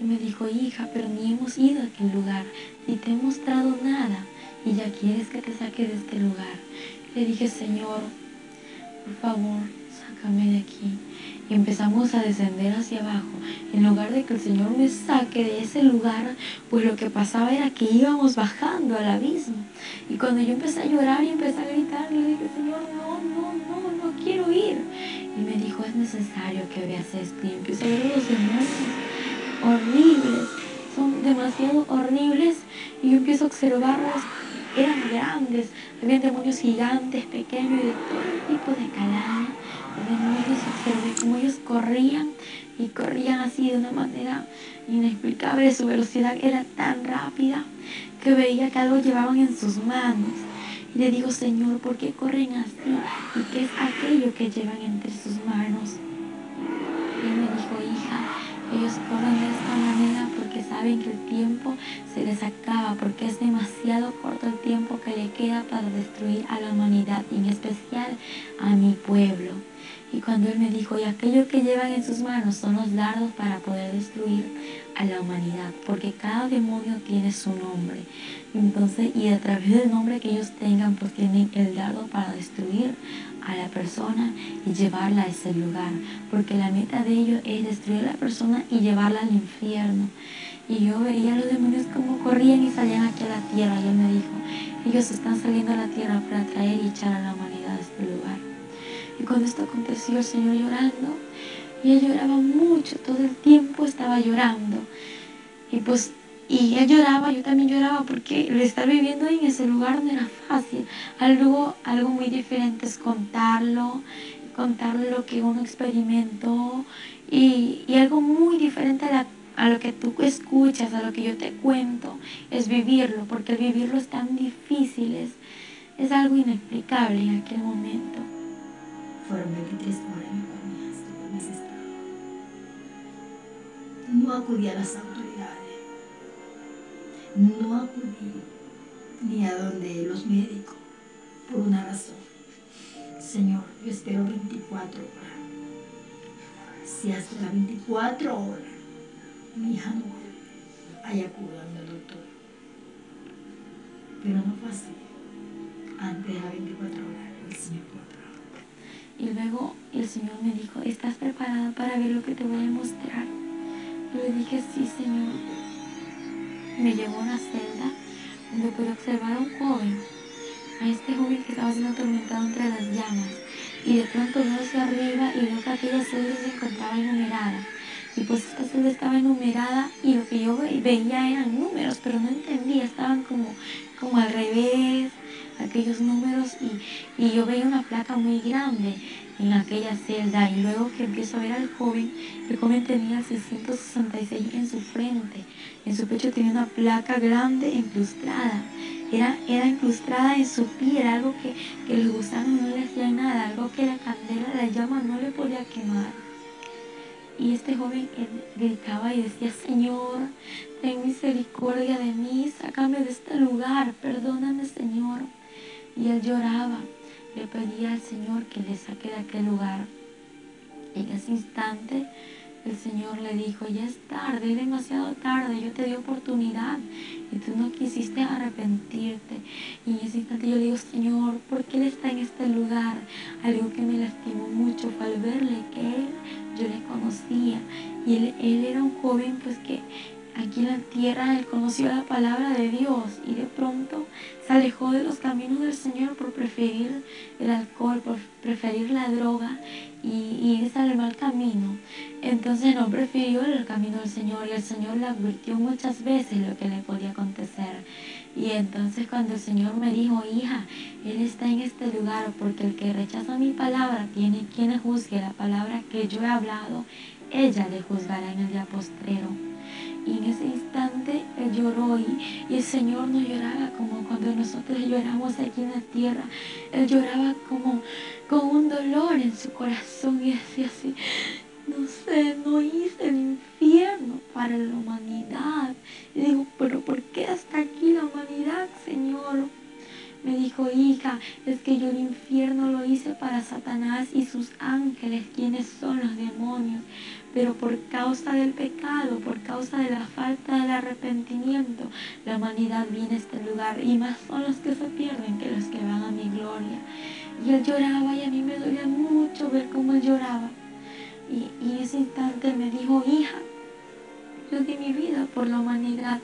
Y me dijo, hija, pero ni hemos ido a aquel lugar, ni te he mostrado nada, y ya quieres que te saque de este lugar. Le dije, Señor, por favor, sácame de aquí. Y empezamos a descender hacia abajo. En lugar de que el Señor me saque de ese lugar, pues lo que pasaba era que íbamos bajando al abismo. Y cuando yo empecé a llorar y empecé a gritar, le dije, Señor, no quiero ir. Y me dijo, es necesario que veas esto. Y empecé a ver los demonios horribles, son demasiado horribles. Y yo empiezo a observarlos, eran grandes, había demonios gigantes, pequeños y de todo tipo de calaña. Los demonios, observé cómo ellos corrían y corrían así de una manera inexplicable. Su velocidad era tan rápida que veía que algo llevaban en sus manos. Y le digo, Señor, ¿por qué corren así? ¿Y qué es aquello que llevan entre sus manos? Y él me dijo, hija, ellos corren de esta manera porque saben que el tiempo se les acaba, porque es demasiado corto el tiempo que le queda para destruir a la humanidad, y en especial a mi pueblo. Y cuando él me dijo, y aquello que llevan en sus manos son los dardos para poder destruir a la humanidad, porque cada demonio tiene su nombre. Entonces, y a través del nombre que ellos tengan, pues tienen el dardo para destruir a la persona y llevarla a ese lugar, porque la meta de ellos es destruir a la persona y llevarla al infierno. Y yo veía a los demonios como corrían y salían aquí a la tierra. Y él me dijo, ellos están saliendo a la tierra para traer y echar a la humanidad a este lugar. Y cuando esto aconteció, el Señor llorando, y él lloraba mucho, todo el tiempo estaba llorando. Y él lloraba, yo también lloraba, porque el estar viviendo en ese lugar no era fácil. Algo muy diferente es contarle lo que uno experimentó, y algo muy diferente a a lo que tú escuchas, a lo que yo te cuento, es vivirlo, porque el vivirlo es tan difícil, es algo inexplicable en aquel momento. Fueron 23 horas en mi estuve en ese estado. No acudí a las autoridades, no acudí ni a donde los médicos, por una razón. Señor, yo espero 24 horas. Si hasta las 24 horas mi hija no vuelve, ahí acudo al doctor. Pero no fue así. Antes de las 24 horas, el Señor lo trajo. Y luego el Señor me dijo, ¿estás preparada para ver lo que te voy a mostrar? Yo le dije, sí, Señor. Me llevó a una celda donde pude observar a un joven, a este joven que estaba siendo atormentado entre las llamas. Y de pronto veo hacia arriba y veo que aquella celda se encontraba enumerada. Y pues esta celda estaba enumerada y lo que yo veía eran números, pero no entendía, estaban como al revés, aquellos números, y yo veía una placa muy grande en aquella celda. Y luego que empiezo a ver al joven, el joven tenía 666 en su frente, en su pecho tenía una placa grande incrustada. Era incrustada en su piel, algo que los gusanos no le hacían nada, algo que la candela, la llama no le podía quemar. Y este joven gritaba y decía, Señor, ten misericordia de mí, sácame de este lugar, perdóname, Señor. Y él lloraba, le pedía al Señor que le saque de aquel lugar. En ese instante el Señor le dijo, ya es tarde, es demasiado tarde, yo te di oportunidad y tú no quisiste arrepentirte. Y en ese instante yo le digo, Señor, ¿por qué Él está en este lugar? Algo que me lastimó mucho fue al verle que yo le conocía. Y él era un joven pues que aquí en la tierra él conoció la palabra de Dios y de pronto se alejó de los caminos del Señor por preferir el alcohol, por preferir la droga y irse al mal camino. Entonces no prefirió el camino del Señor y el Señor le advirtió muchas veces lo que le podía acontecer. Y entonces cuando el Señor me dijo, hija, Él está en este lugar porque el que rechaza mi palabra tiene quien le juzgue la palabra que yo he hablado, ella le juzgará en el día postrero. Y en ese instante él lloró y el Señor no lloraba como cuando nosotros lloramos aquí en la tierra. Él lloraba como con un dolor en su corazón y decía así, no sé, no hice el infierno para la humanidad. Y digo, pero ¿por qué hasta aquí la humanidad, Señor? Me dijo, hija, es que yo el infierno lo hice para Satanás y sus ángeles, quienes son los demonios. Pero por causa del pecado, por causa de la falta del arrepentimiento, la humanidad viene a este lugar. Y más son los que se pierden que los que van a mi gloria. Y él lloraba y a mí me dolía mucho ver cómo él lloraba. Y en ese instante me dijo, hija, yo di mi vida por la humanidad,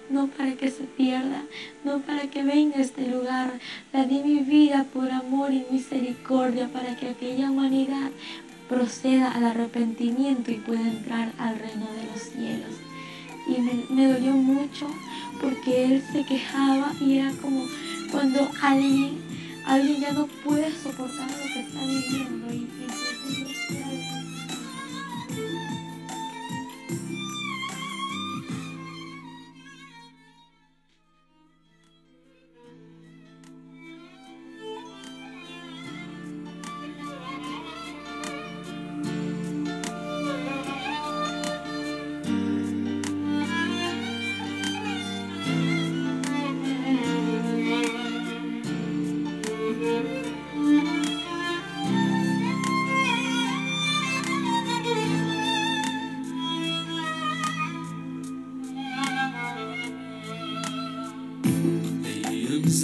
no para que se pierda, no para que venga a este lugar. La di mi vida por amor y misericordia para que aquella humanidad proceda al arrepentimiento y pueda entrar al reino de los cielos. Y me dolió mucho porque él se quejaba y era como cuando alguien ya no puede soportar lo que está viviendo y entonces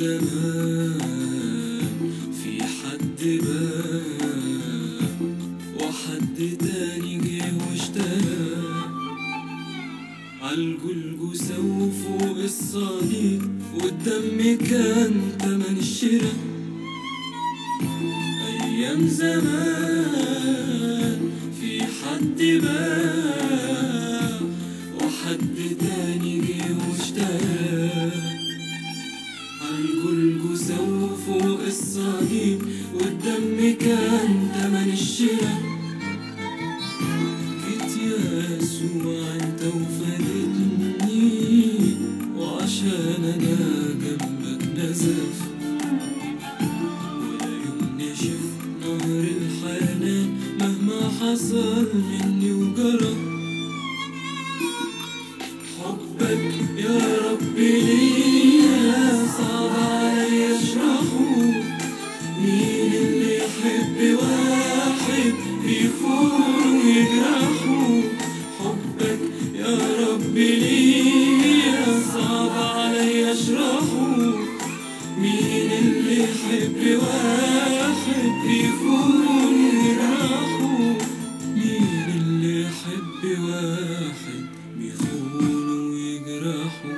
زمان في حد باب وحد تاني جه واشترى عالجلجسة وفوق الصليب والدم كان تمن الشراء. أيام زمان في حد باب وحد تاني جه واشترى عالجلجسة وفوق الصليب والدم كان تمن الشراء. جيت يا يسوع يسوع انت وفادتني، وعشان انا جنبك نزف، ولا يوم نشف نهر الحنان مهما حصل مني وجرى. حبك يا رب ليا صعب عليا اشرحه، مين اللي يحب واحد بيخون ويجرحه. حبك يا رب ليا صعب عليا اشرحه، مين اللي يحب واحد بيخون ويجرحه. مين اللي يحب واحد بيخون ويجرحه.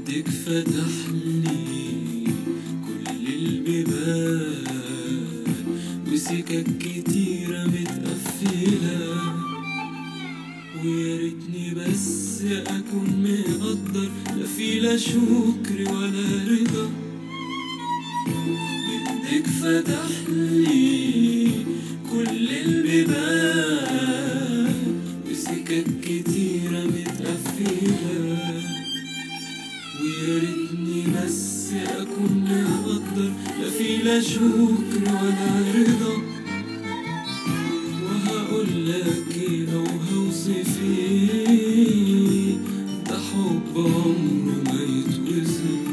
بدك فتح لي كل البيبان، وسكك كتيرة متقفلة، ويا ريتني بس أكون مقدر لا في لا شكر ولا رضا. بدك فتح لي كل البيبان، وسكك كتيرة متقفلة، ويا ريتني بس أكون مقدر لا في لا شكر ولا رضا. وهقول لك إيه أو هوصف إيه، ده حب عمره ما يتوصف،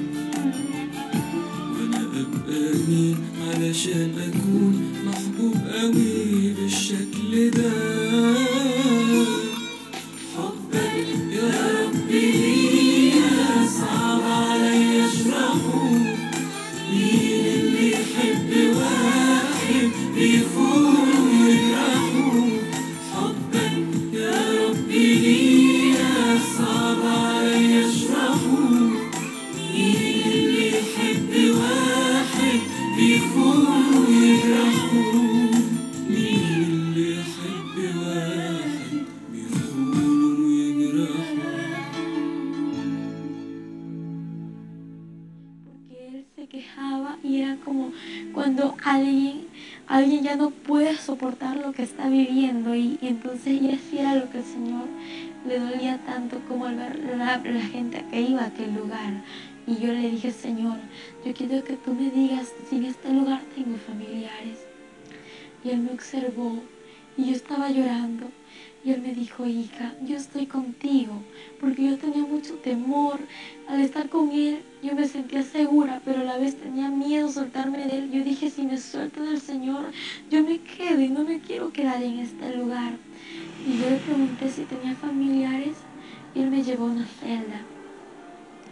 وأنا أبقى مين علشان أكون محبوب قوي بالشكل ده. حبك يا ربي ليا صعب عليا اشرحه، مين اللي يحب واحد بيخون ويجرحه. حبك يا ربي ليا صعب عليا اشرحه، مين اللي يحب واحد بيخون ويجرحه. مين اللي يحب واحد بيخون ويجرحه. Porque él se quejaba y era como cuando alguien ya no puede soportar lo que está viviendo y entonces y así era lo que el Señor le dolía tanto como al ver la gente que iba a aquel lugar. Y yo le dije, Señor, yo quiero que tú me digas si en este lugar tengo familiares. Y él me observó y yo estaba llorando. Y él me dijo, hija, yo estoy contigo, porque yo tenía mucho temor. Al estar con él, yo me sentía segura, pero a la vez tenía miedo soltarme de él. Yo dije, si me suelto del Señor, yo me quedo y no me quiero quedar en este lugar. Y yo le pregunté si tenía familiares y él me llevó a una celda.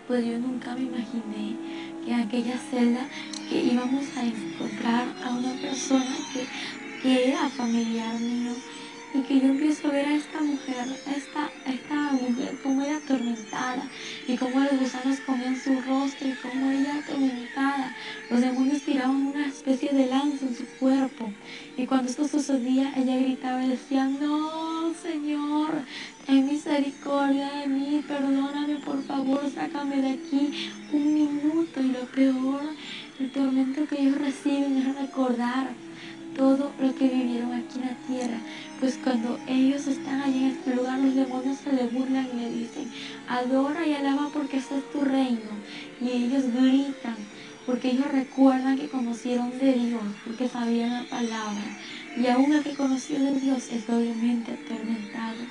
Pues yo nunca me imaginé que en aquella celda que íbamos a encontrar a una persona que era familiar mío. Y que yo empiezo a ver a esta mujer como era atormentada y cómo los gusanos comían su rostro y cómo ella atormentada. Los demonios tiraban una especie de lanza en su cuerpo. Y cuando esto sucedía, ella gritaba y decía, no, Señor, ten misericordia de mí, perdóname, por favor, sácame de aquí un minuto. Y lo peor, el tormento que ellos reciben es recordar todo lo que vivieron aquí en la tierra. Pues cuando ellos están allí en este lugar, los demonios se le burlan y le dicen, adora y alaba porque este es tu reino. Y ellos gritan porque ellos recuerdan que conocieron de Dios, porque sabían la palabra. Y aún el que conoció de Dios es doblemente atormentado.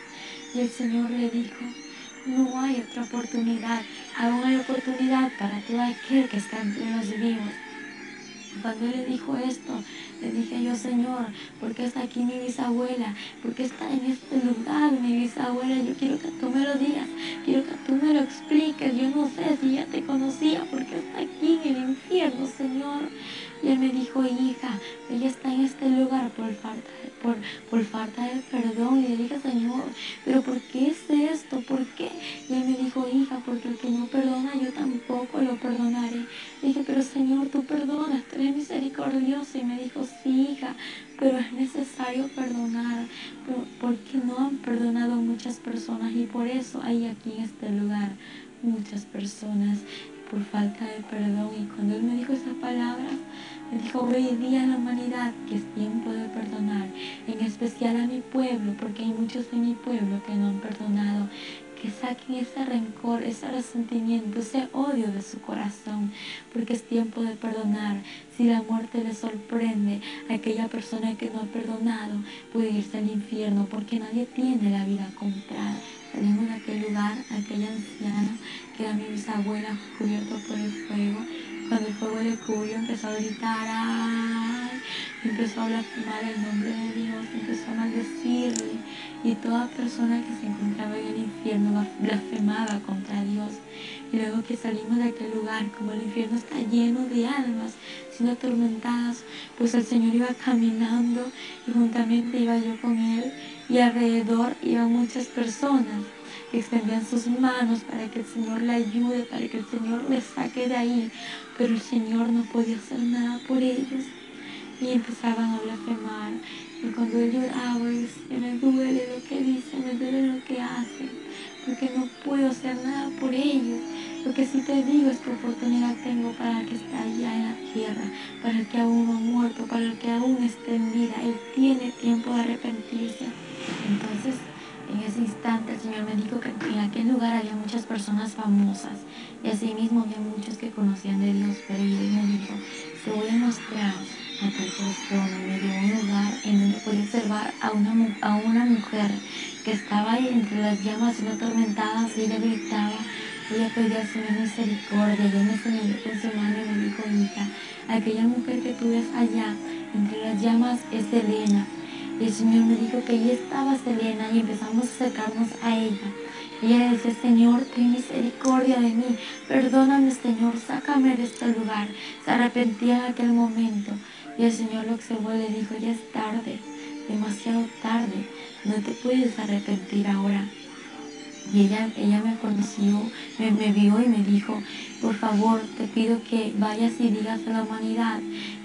Y el Señor le dijo, no hay otra oportunidad, aún hay oportunidad para todo aquel que está entre los vivos. Cuando él le dijo esto, le dije yo, Señor, ¿por qué está aquí mi bisabuela? ¿Por qué está en este lugar mi bisabuela? Yo quiero que tú me lo digas, quiero que tú me lo expliques. Yo no sé si ya te conocía, ¿por qué está aquí en el infierno, Señor? Y él me dijo, hija, ella está en este lugar por falta de perdón. Y le dije, Señor, ¿pero por qué es esto? ¿Por qué? Y él me dijo, hija, porque el que no perdona, yo tampoco lo perdonaré. Le dije, pero Señor, tú perdonas, tú eres misericordioso. Y me dijo, sí, hija, pero es necesario perdonar, porque no han perdonado muchas personas. Y por eso hay aquí en este lugar muchas personas por falta de perdón. Y cuando él me dijo esas palabras, me dijo, hoy día a la humanidad que es tiempo de perdonar, en especial a mi pueblo, porque hay muchos de mi pueblo que no han perdonado. Que saquen ese rencor, ese resentimiento, ese odio de su corazón, porque es tiempo de perdonar. Si la muerte le sorprende a aquella persona que no ha perdonado, puede irse al infierno, porque nadie tiene la vida comprada. Salimos de aquel lugar, aquella anciana, que era mi bisabuela, cubierto por el fuego. Cuando el fuego le cubrió, empezó a gritar, ¡ay! Empezó a blasfemar el nombre de Dios, empezó a maldecirle. Y toda persona que se encontraba en el infierno blasfemaba contra Dios. Y luego que salimos de aquel lugar, como el infierno está lleno de almas siendo atormentadas, pues el Señor iba caminando y juntamente iba yo con Él. Y alrededor iban muchas personas que extendían sus manos para que el Señor le ayude, para que el Señor le saque de ahí. Pero el Señor no podía hacer nada por ellos. Y empezaban a blasfemar. Y cuando él lloraba, él decía, me duele lo que dicen, me duele lo que hacen, porque no puedo hacer nada por ellos. Lo que sí te digo es que oportunidad tengo para el que está allá en la tierra, para el que aún no ha muerto, para el que aún está en vida. Él tiene tiempo de arrepentirse. Entonces, en ese instante el Señor me dijo que en aquel lugar había muchas personas famosas y asimismo había muchos que conocían de Dios, pero Él me dijo, te voy a mostrar a tal persona. Me dio un lugar en donde pude observar a una mujer que estaba ahí entre las llamas y no atormentadas, y ella gritaba, ella pedía al Señor misericordia, y él me señaló con su mano y me dijo, hija, aquella mujer que tú ves allá entre las llamas es Selena. Y el Señor me dijo que allí estaba Selena y empezamos a acercarnos a ella. Y ella decía, Señor, ten misericordia de mí, perdóname, Señor, sácame de este lugar. Se arrepentía en aquel momento. Y el Señor lo observó y le dijo, ya es tarde, demasiado tarde, no te puedes arrepentir ahora. Y ella me conoció, me vio y me dijo, por favor, te pido que vayas y digas a la humanidad,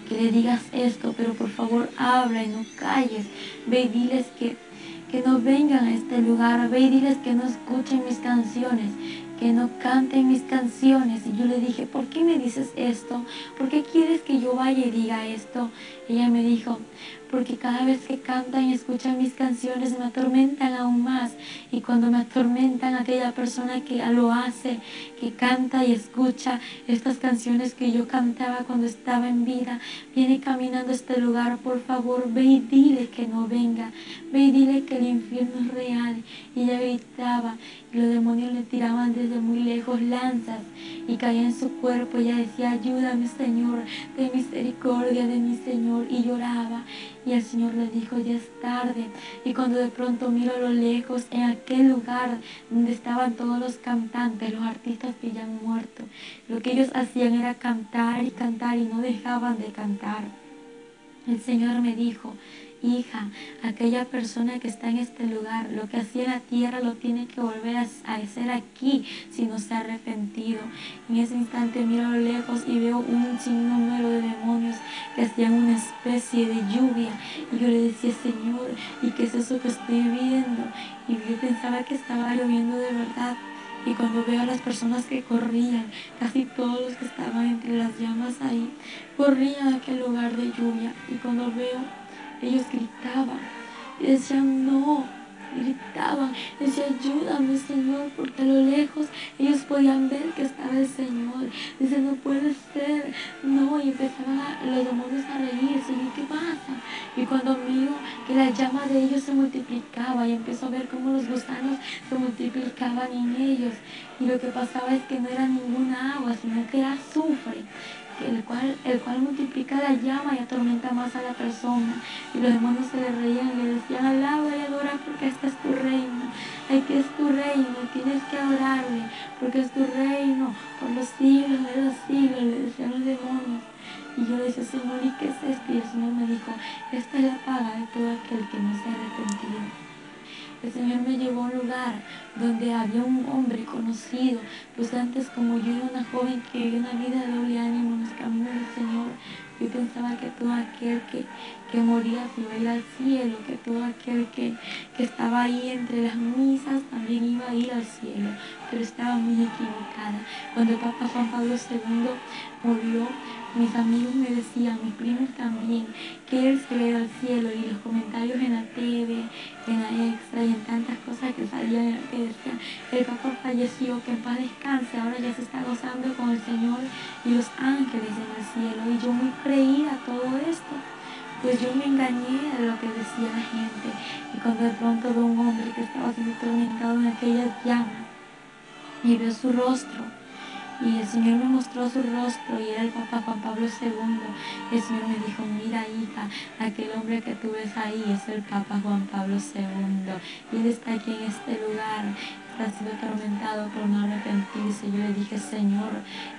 que le digas esto, pero por favor habla y no calles. Ve y diles que no vengan a este lugar, ve y diles que no escuchen mis canciones, que no canten mis canciones. Y yo le dije, ¿por qué me dices esto? ¿Por qué quieres que yo vaya y diga esto? Ella me dijo, porque cada vez que cantan y escuchan mis canciones me atormentan aún más. Y cuando me atormentan, aquella persona que lo hace, que canta y escucha estas canciones que yo cantaba cuando estaba en vida, viene caminando a este lugar. Por favor, ve y dile que no venga, ve y dile que el infierno es real. Y ella gritaba, y los demonios le tiraban desde muy lejos lanzas y caía en su cuerpo. Ella decía, ayúdame, Señor, ten misericordia de mi Señor, y lloraba. Y el Señor le dijo, ya es tarde. Y cuando de pronto miro a lo lejos, en aquel lugar donde estaban todos los cantantes, los artistas que ya han muerto, lo que ellos hacían era cantar y cantar y no dejaban de cantar. El Señor me dijo, hija, aquella persona que está en este lugar, lo que hacía en la tierra lo tiene que volver a hacer aquí si no se ha arrepentido. En ese instante miro a lo lejos y veo un sinnúmero de demonios que hacían una especie de lluvia. Y yo le decía, Señor, ¿y qué es eso que estoy viendo? Y yo pensaba que estaba lloviendo de verdad. Y cuando veo a las personas que corrían, casi todos los que estaban entre las llamas ahí, corrían a aquel lugar de lluvia. Y cuando veo, ellos gritaban y decían, no, gritaban, decían, ayúdame, Señor, porque a lo lejos ellos podían ver que estaba el Señor. Dice, no puede ser, no, y empezaban los demonios a reír, Señor, ¿qué pasa? Y cuando miro que la llama de ellos se multiplicaba y empiezo a ver cómo los gusanos se multiplicaban en ellos, y lo que pasaba es que no era ninguna agua, sino que era azufre, el cual multiplica la llama y atormenta más a la persona. Y los demonios se le reían y le decían, alaba y adora porque este es tu reino, aquí es tu reino, tienes que adorarle porque es tu reino por los siglos de los siglos, le decían los demonios. Y yo le decía, Señor, ¿y qué es esto? Y el Señor me dijo, esta es la paga de todo aquel que no se ha arrepentido. El Señor me llevó a un lugar donde había un hombre conocido, pues antes, como yo era una joven que vivía una vida de doble ánimo en los caminos del Señor, yo pensaba que todo aquel que moría se iba a ir al cielo, que todo aquel que estaba ahí entre las misas también iba a ir al cielo, pero estaba muy equivocada. Cuando el Papa Juan Pablo II murió, mis amigos me decían, mis primos también, que él se iba a ir al cielo, y los comentarios en la TV, en la Extra y en tantas cosas que salían, que decían, el Papa falleció, que en paz descanse, ahora ya se está gozando con el Señor y los ángeles en el cielo. Y yo muy creía todo esto, pues yo me engañé de lo que decía la gente. Y cuando de pronto veo un hombre que estaba siendo atormentado en aquellas llamas y veo su rostro, y el Señor me mostró su rostro y era el Papa Juan Pablo II. El Señor me dijo, mira, hija, aquel hombre que tú ves ahí es el Papa Juan Pablo II, y él está aquí en este lugar, está siendo atormentado por no arrepentirse. Yo le dije, Señor,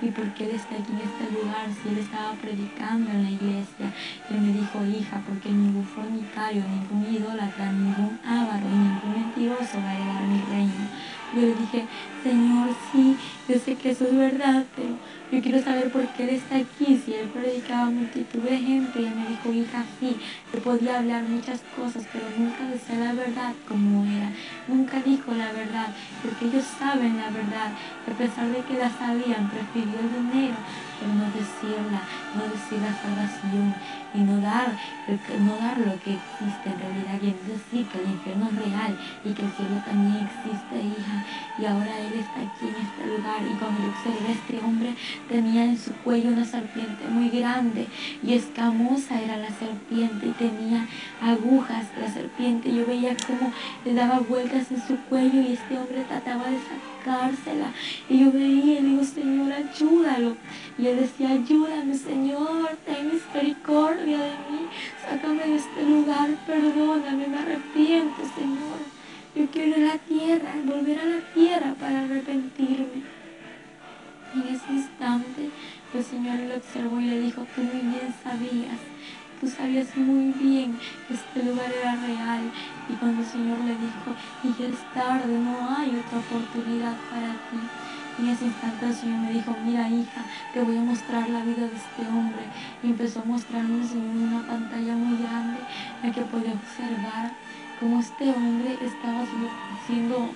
¿y por qué él está aquí en este lugar si él estaba predicando en la iglesia? Y él me dijo, hija, porque ningún fornicario, ningún idólatra, ningún avaro y ningún mentiroso va a heredar mi reino. Yo le dije, Señor, sí, yo sé que eso es verdad, pero yo quiero saber por qué él está aquí, si él predicaba a multitud de gente. Y él me dijo, hija, sí, yo podía hablar muchas cosas, pero nunca decía la verdad como era, nunca dijo la verdad, porque ellos saben la verdad, y a pesar de que la sabían, prefirió el dinero, pero no decirla, no decir la salvación, y no dar lo que existe en realidad, y es decir, que el infierno es real y que el cielo también existe, hija. Y ahora él está aquí en este lugar, y cuando yo observé a este hombre, tenía en su cuello una serpiente muy grande y escamosa era la serpiente, y tenía agujas la serpiente. Yo veía cómo le daba vueltas en su cuello y este hombre trataba de sacársela, y yo veía y digo, Señor, ayúdalo. Y él decía, ayúdame, Señor, ten misericordia de mí, sácame de este lugar, perdóname, me arrepiento, Señor. Yo quiero ir a la tierra, volver a la tierra para arrepentirme. Y en ese instante el Señor lo observó y le dijo, tú muy bien sabías, tú sabías muy bien que este lugar era real. Y cuando el Señor le dijo, y ya es tarde, no hay otra oportunidad para ti. Y en ese instante el Señor me dijo, mira, hija, te voy a mostrar la vida de este hombre. Y empezó a mostrarme el Señor en una pantalla muy grande en la que podía observar cómo este hombre estaba siendo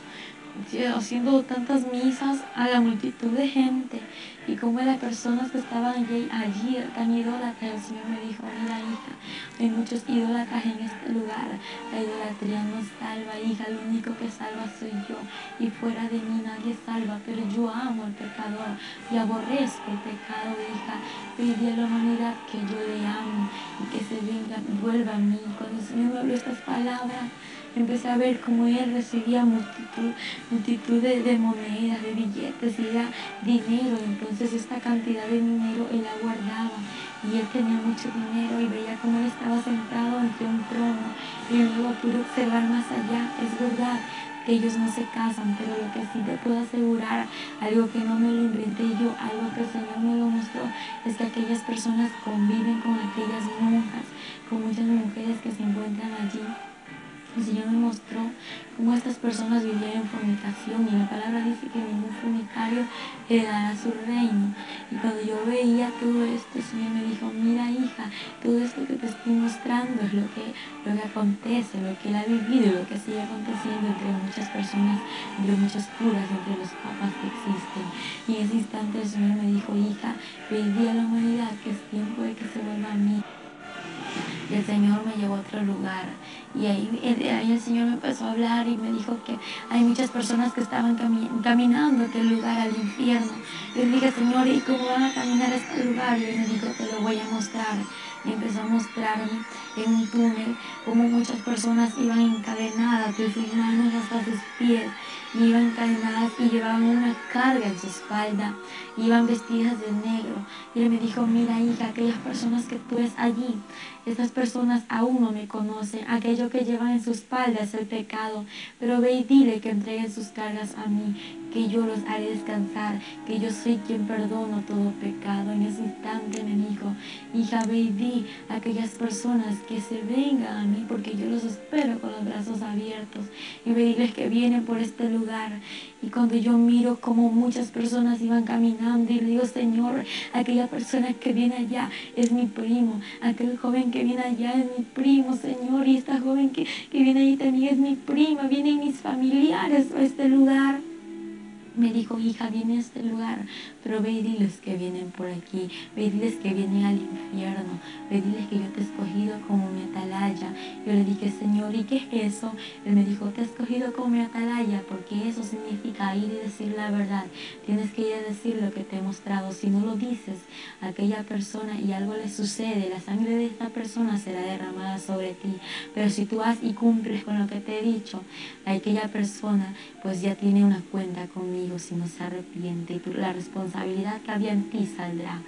haciendo tantas misas a la multitud de gente, y como las personas que estaban allí tan idólatras, el Señor me dijo: mira, hija, hay muchos idólatras en este lugar. La idolatría no salva, hija, lo único que salva soy yo, y fuera de mí nadie salva. Pero yo amo al pecador y aborrezco el pecado, hija. Pedí a la humanidad que yo le amo y que se venga, vuelva a mí. Cuando el Señor me habló estas palabras, empecé a ver cómo él recibía multitud de monedas, de billetes, y era dinero. Entonces esta cantidad de dinero él la guardaba, y él tenía mucho dinero, y veía cómo él estaba sentado ante un trono, y luego pude observar más allá. Es verdad que ellos no se casan, pero lo que sí te puedo asegurar, algo que no me lo inventé yo, algo que el Señor me lo mostró, es que aquellas personas conviven con aquellas monjas, con muchas mujeres que se encuentran allí. El Señor me mostró cómo estas personas vivían en fornicación, y la palabra dice que ningún fornicario heredará su reino. Y cuando yo veía todo esto, el Señor me dijo: mira, hija, todo esto que te estoy mostrando es lo que acontece, lo que Él ha vivido, y lo que sigue aconteciendo entre muchas personas, entre muchos curas, entre los papas que existen. Y en ese instante el Señor me dijo: hija, pedí a la humanidad que es tiempo de que se vuelva a mí. Y el Señor me llevó a otro lugar, y ahí el Señor me empezó a hablar y me dijo que hay muchas personas que estaban caminando a aquel lugar, al infierno. Yo le dije: Señor, ¿y cómo van a caminar a este lugar? Y Él me dijo: te lo voy a mostrar. Y empezó a mostrarme en un túnel cómo muchas personas iban encadenadas de sus manos hasta sus pies, y iban encadenadas y llevaban una carga en su espalda, iban vestidas de negro. Y Él me dijo: mira, hija, aquellas personas que tú ves allí, estas personas aún no me conocen. Aquello que llevan en su espalda es el pecado, pero ve y dile que entreguen sus cargas a mí, que yo los haré descansar, que yo soy quien perdono todo pecado. En ese instante me dijo: hija, ve y di a aquellas personas que se vengan a mí, porque yo los espero con los brazos abiertos, y ve y diles que vienen por este lugar. Y cuando yo miro como muchas personas iban caminando, y le digo: Señor, aquella persona que viene allá es mi primo, aquel joven que viene allá es mi primo, Señor, y esta joven que viene allí también es mi prima, vienen mis familiares a este lugar. Me dijo: hija, viene a este lugar, pero ve y diles que vienen por aquí, ve y diles que vienen al infierno, ve y diles que yo te he escogido como mi atalaya. Yo le dije: Señor, ¿y qué es eso? Él me dijo: te he escogido como mi atalaya porque eso significa ir y decir la verdad. Tienes que ir a decir lo que te he mostrado. Si no lo dices a aquella persona y algo le sucede, la sangre de esta persona será derramada sobre ti. Pero si tú vas y cumples con lo que te he dicho, aquella persona pues ya tiene una cuenta conmigo si no se arrepiente, y la responsabilidad que había en ti saldrá.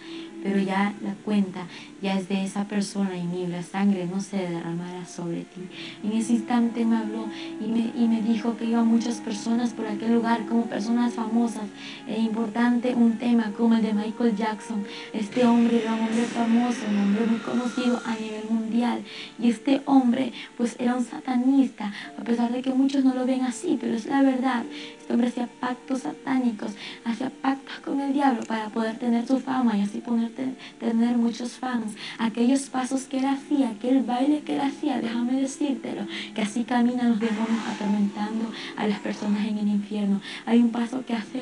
Pero ya la cuenta ya es de esa persona, y ni la sangre no se derramará sobre ti. En ese instante me habló y me dijo que iban muchas personas por aquel lugar, como personas famosas. Es importante un tema como el de Michael Jackson. Este hombre era un hombre famoso, un hombre muy conocido a nivel mundial, y este hombre pues era un satanista, a pesar de que muchos no lo ven así, pero es la verdad. Este hombre hacía pactos satánicos, hacía pactos con el diablo para poder tener su fama y así poder tener muchos fans. Aquellos pasos que él hacía, aquel baile que él hacía, déjame decírtelo, que así caminan los demonios atormentando a las personas en el infierno. Hay un paso que hacen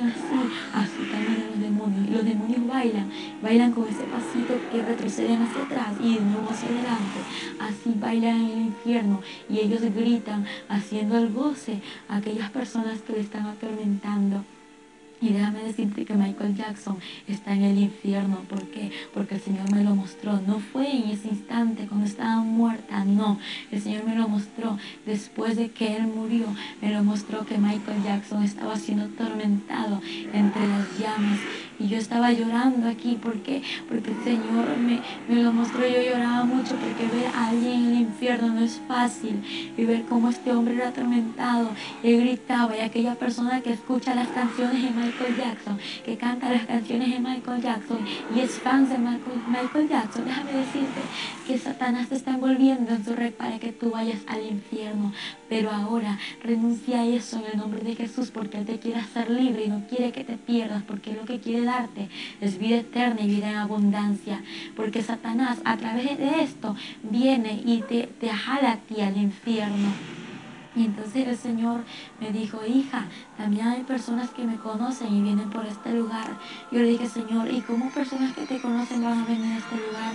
así caminan los demonios, y los demonios bailan con ese pasito que retroceden hacia atrás y de nuevo hacia adelante. Así bailan en el infierno, y ellos gritan haciendo el goce a aquellas personas que le están atormentando. Y déjame decirte que Michael Jackson está en el infierno. ¿Por qué? Porque el Señor me lo mostró. No fue en ese instante cuando estaba muerta, no. El Señor me lo mostró después de que Él murió. Me lo mostró que Michael Jackson estaba siendo atormentado entre las llamas. Y yo estaba llorando aquí porque el Señor me lo mostró. Yo lloraba mucho porque ver a alguien en el infierno no es fácil. Y ver cómo este hombre era atormentado. Él gritaba, y aquella persona que escucha las canciones de Michael Jackson, que canta las canciones de Michael Jackson y es fan de Michael Jackson, déjame decirte que Satanás te está envolviendo en su red para que tú vayas al infierno. Pero ahora renuncia a eso en el nombre de Jesús, porque Él te quiere hacer libre y no quiere que te pierdas, porque lo que quiere darte es vida eterna y vida en abundancia. Porque Satanás a través de esto viene y te jala a ti al infierno. Y entonces el Señor me dijo, hija, también hay personas que me conocen y vienen por este lugar. Yo le dije, Señor, ¿y cómo personas que te conocen van a venir a este lugar?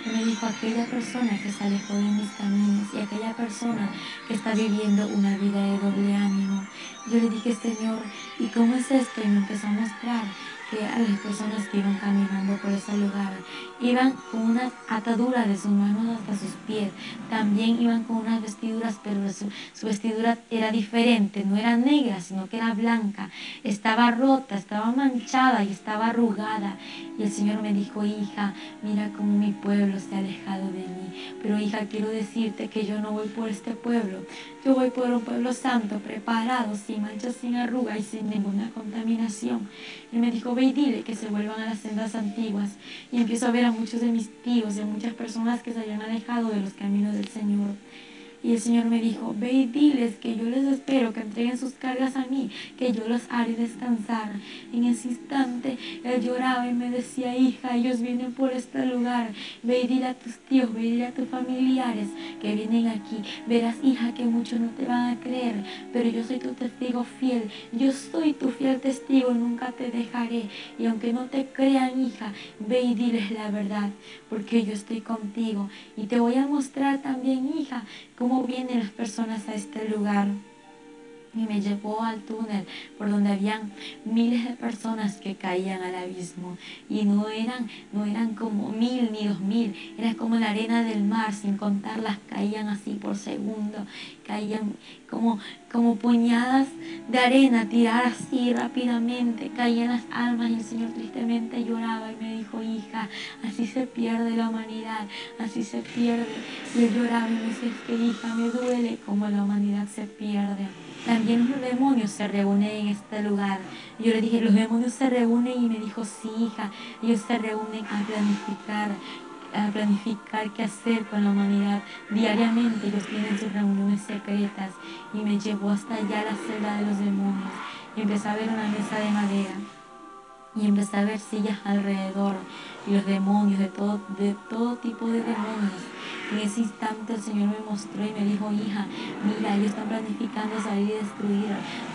Y me dijo, aquella persona que se alejó de mis caminos y aquella persona que está viviendo una vida de doble ánimo. Yo le dije, Señor, ¿y cómo es esto? Y me empezó a mostrar que a las personas que iban caminando por ese lugar iban con una atadura de sus manos hasta sus pies. También iban con unas vestiduras, pero su vestidura era diferente, no era negra, sino que era blanca. Estaba rota, estaba manchada y estaba arrugada. Y el Señor me dijo, hija, mira cómo mi pueblo se ha alejado de mí. Pero hija, quiero decirte que yo no voy por este pueblo. Yo voy por un pueblo santo, preparado, sin mancha, sin arruga y sin ninguna contaminación. Y me dijo, ve y dile que se vuelvan a las sendas antiguas. Y empiezo a ver a muchos de mis tíos y a muchas personas que se habían alejado de los caminos del Señor. Y el Señor me dijo, ve y diles que yo les espero, que entreguen sus cargas a mí, que yo los haré descansar. En ese instante él lloraba y me decía, hija, ellos vienen por este lugar. Ve y dile a tus tíos, ve y dile a tus familiares que vienen aquí. Verás, hija, que muchos no te van a creer, pero yo soy tu testigo fiel. Yo soy tu fiel testigo, nunca te dejaré. Y aunque no te crean, hija, ve y diles la verdad, porque yo estoy contigo. Y te voy a mostrar también, hija, cómo vienen las personas a este lugar. Y me llevó al túnel por donde habían miles de personas que caían al abismo. Y no eran como 1000 ni 2000, era como la arena del mar, sin contarlas, caían así por segundo, caían como puñadas de arena, tirar así rápidamente, caían las almas. Y el Señor tristemente lloraba y me dijo, hija, así se pierde la humanidad, así se pierde. Y él lloraba y me decía, es que hija, me duele como la humanidad se pierde. También los demonios se reúnen en este lugar. Yo le dije, los demonios se reúnen, y me dijo, sí, hija, ellos se reúnen a planificar qué hacer con la humanidad. Diariamente ellos tienen sus reuniones secretas. Y me llevó hasta allá a la celda de los demonios. Y empecé a ver una mesa de madera. Y empecé a ver sillas alrededor. Y los demonios, de todo tipo de demonios. En ese instante el Señor me mostró y me dijo, hija, mira, ellos están planificando salir y destruir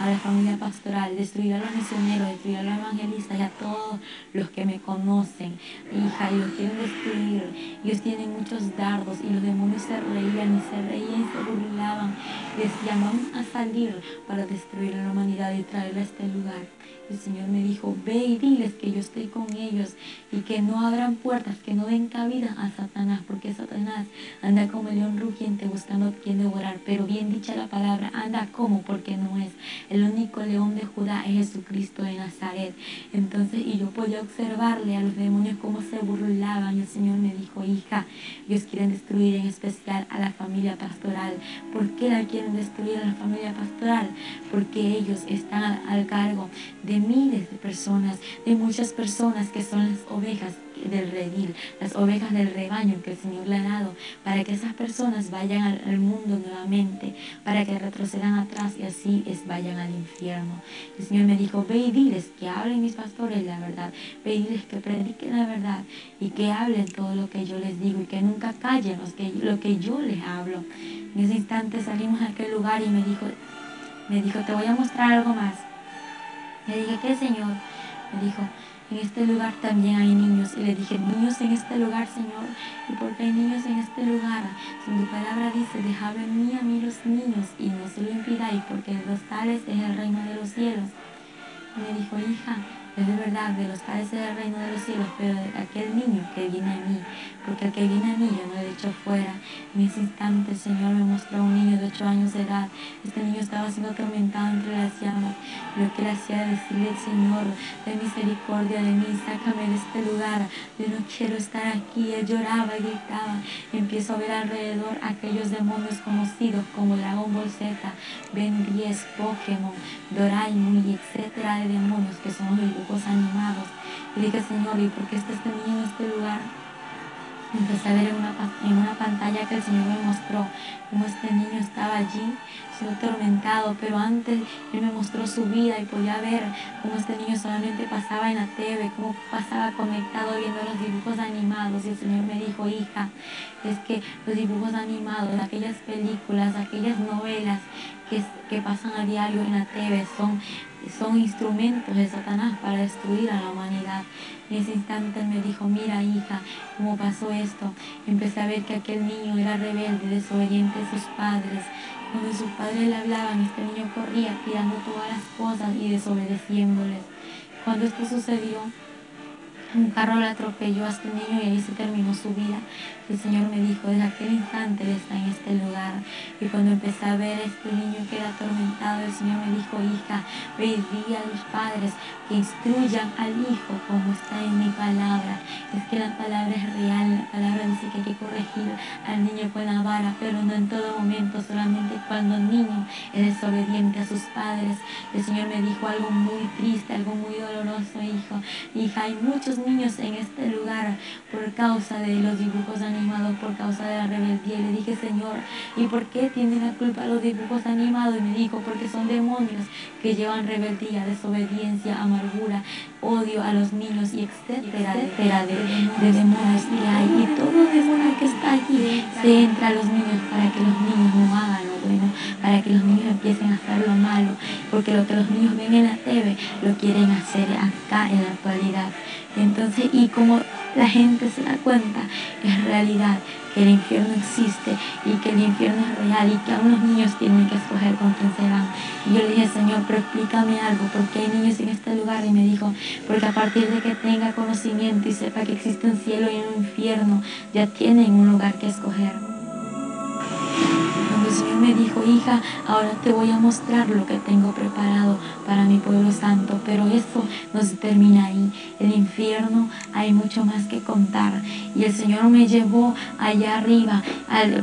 a la familia pastoral, destruir a los misioneros, destruir a los evangelistas y a todos los que me conocen. Hija, ellos quieren destruir, ellos tienen muchos dardos. Y los demonios se reían y se burlaban. Decían, vamos a salir para destruir a la humanidad y traerla a este lugar. El Señor me dijo, ve y diles que yo estoy con ellos y que no abran puertas, que no den cabida a Satanás, porque Satanás anda como león rugiente buscando a quien devorar. Pero bien dicha la palabra, anda como, porque no es. El único león de Judá es Jesucristo de Nazaret. Entonces, y yo podía observarle a los demonios cómo se burlaban. Y el Señor me dijo, hija, ellos quieren destruir en especial a la familia pastoral. ¿Por qué la quieren destruir a la familia pastoral? Porque ellos están al cargo de miles de personas, de muchas personas que son las ovejas del redil, las ovejas del rebaño que el Señor le ha dado, para que esas personas vayan al mundo nuevamente, para que retrocedan atrás y así vayan al infierno. El Señor me dijo, ve y diles que hablen mis pastores la verdad, ve y diles que prediquen la verdad y que hablen todo lo que yo les digo y que nunca callen lo que yo les hablo. En ese instante salimos a aquel lugar y me dijo, te voy a mostrar algo más. Le dije, ¿qué, Señor? Me dijo, en este lugar también hay niños. Y le dije, niños en este lugar, Señor. ¿Y por qué hay niños en este lugar? Si tu palabra dice, dejad en mí los niños y no se lo impidáis, porque de los tales es el reino de los cielos. Y me dijo, hija, es de verdad, de los tales es el reino de los cielos, pero de aquel niño que viene a mí, porque el que viene a mí yo no lo he hecho fuera. En ese instante el Señor me mostró a un niño de 8 años de edad. Este niño estaba siendo atormentado entre las llamas. Lo que él hacía era decirle al Señor, ten misericordia de mí, sácame de este lugar, yo no quiero estar aquí. Él lloraba y gritaba. Empiezo a ver alrededor aquellos demonios conocidos como Dragon Ball Z, Ben 10, Pokémon, Doraemon y etcétera de demonios que son los dibujos animados. Y dije, Señor, ¿y por qué está este niño en este lugar? Empecé a ver en una pantalla que el Señor me mostró cómo este niño estaba allí siendo atormentado, pero antes Él me mostró su vida y podía ver cómo este niño solamente pasaba en la TV, cómo pasaba conectado viendo los dibujos animados. Y el Señor me dijo, hija, es que los dibujos animados, aquellas películas, aquellas novelas que pasan a diario en la TV son instrumentos de Satanás para destruir a la humanidad. En ese instante él me dijo, mira hija, ¿cómo pasó esto? Empecé a ver que aquel niño era rebelde, desobediente a sus padres. Cuando sus padres le hablaban, este niño corría tirando todas las cosas y desobedeciéndoles. Cuando esto sucedió, un carro le atropelló a este niño y ahí se terminó su vida. El Señor me dijo, desde aquel instante Él está en este lugar. Y cuando empecé a ver a este niño que era atormentado, el Señor me dijo, hija, ve y di a los padres que instruyan al hijo como está en mi palabra. Es que la palabra es real, la palabra dice que hay que corregir al niño con la vara, pero no en todo momento, solamente cuando el niño es desobediente a sus padres. El Señor me dijo algo muy triste, algo muy doloroso, hijo. Hija, hay muchos niños en este lugar por causa de los dibujos animados, por causa de la rebeldía. Y le dije, Señor, ¿y por qué tienen la culpa los dibujos animados? Y me dijo, porque son demonios que llevan rebeldía, desobediencia, amargura, odio a los niños y etcétera, de demonios que hay. Y todo demonio que está allí se entra a los niños para que los niños no hagan lo bueno, para que los niños empiecen a hacer lo malo, porque lo que los niños ven en la TV lo quieren hacer acá en la actualidad. Entonces, y como la gente se da cuenta, es realidad que el infierno existe y que el infierno es real y que aún los niños tienen que escoger con quién se van. Y yo le dije, Señor, pero explícame algo, ¿por qué hay niños en este lugar? Y me dijo, porque a partir de que tenga conocimiento y sepa que existe un cielo y un infierno, ya tienen un lugar que escoger. Cuando el Señor me dijo, hija, ahora te voy a mostrar lo que tengo preparado para mi pueblo santo, pero eso no se termina ahí. El infierno hay mucho más que contar. Y el Señor me llevó allá arriba,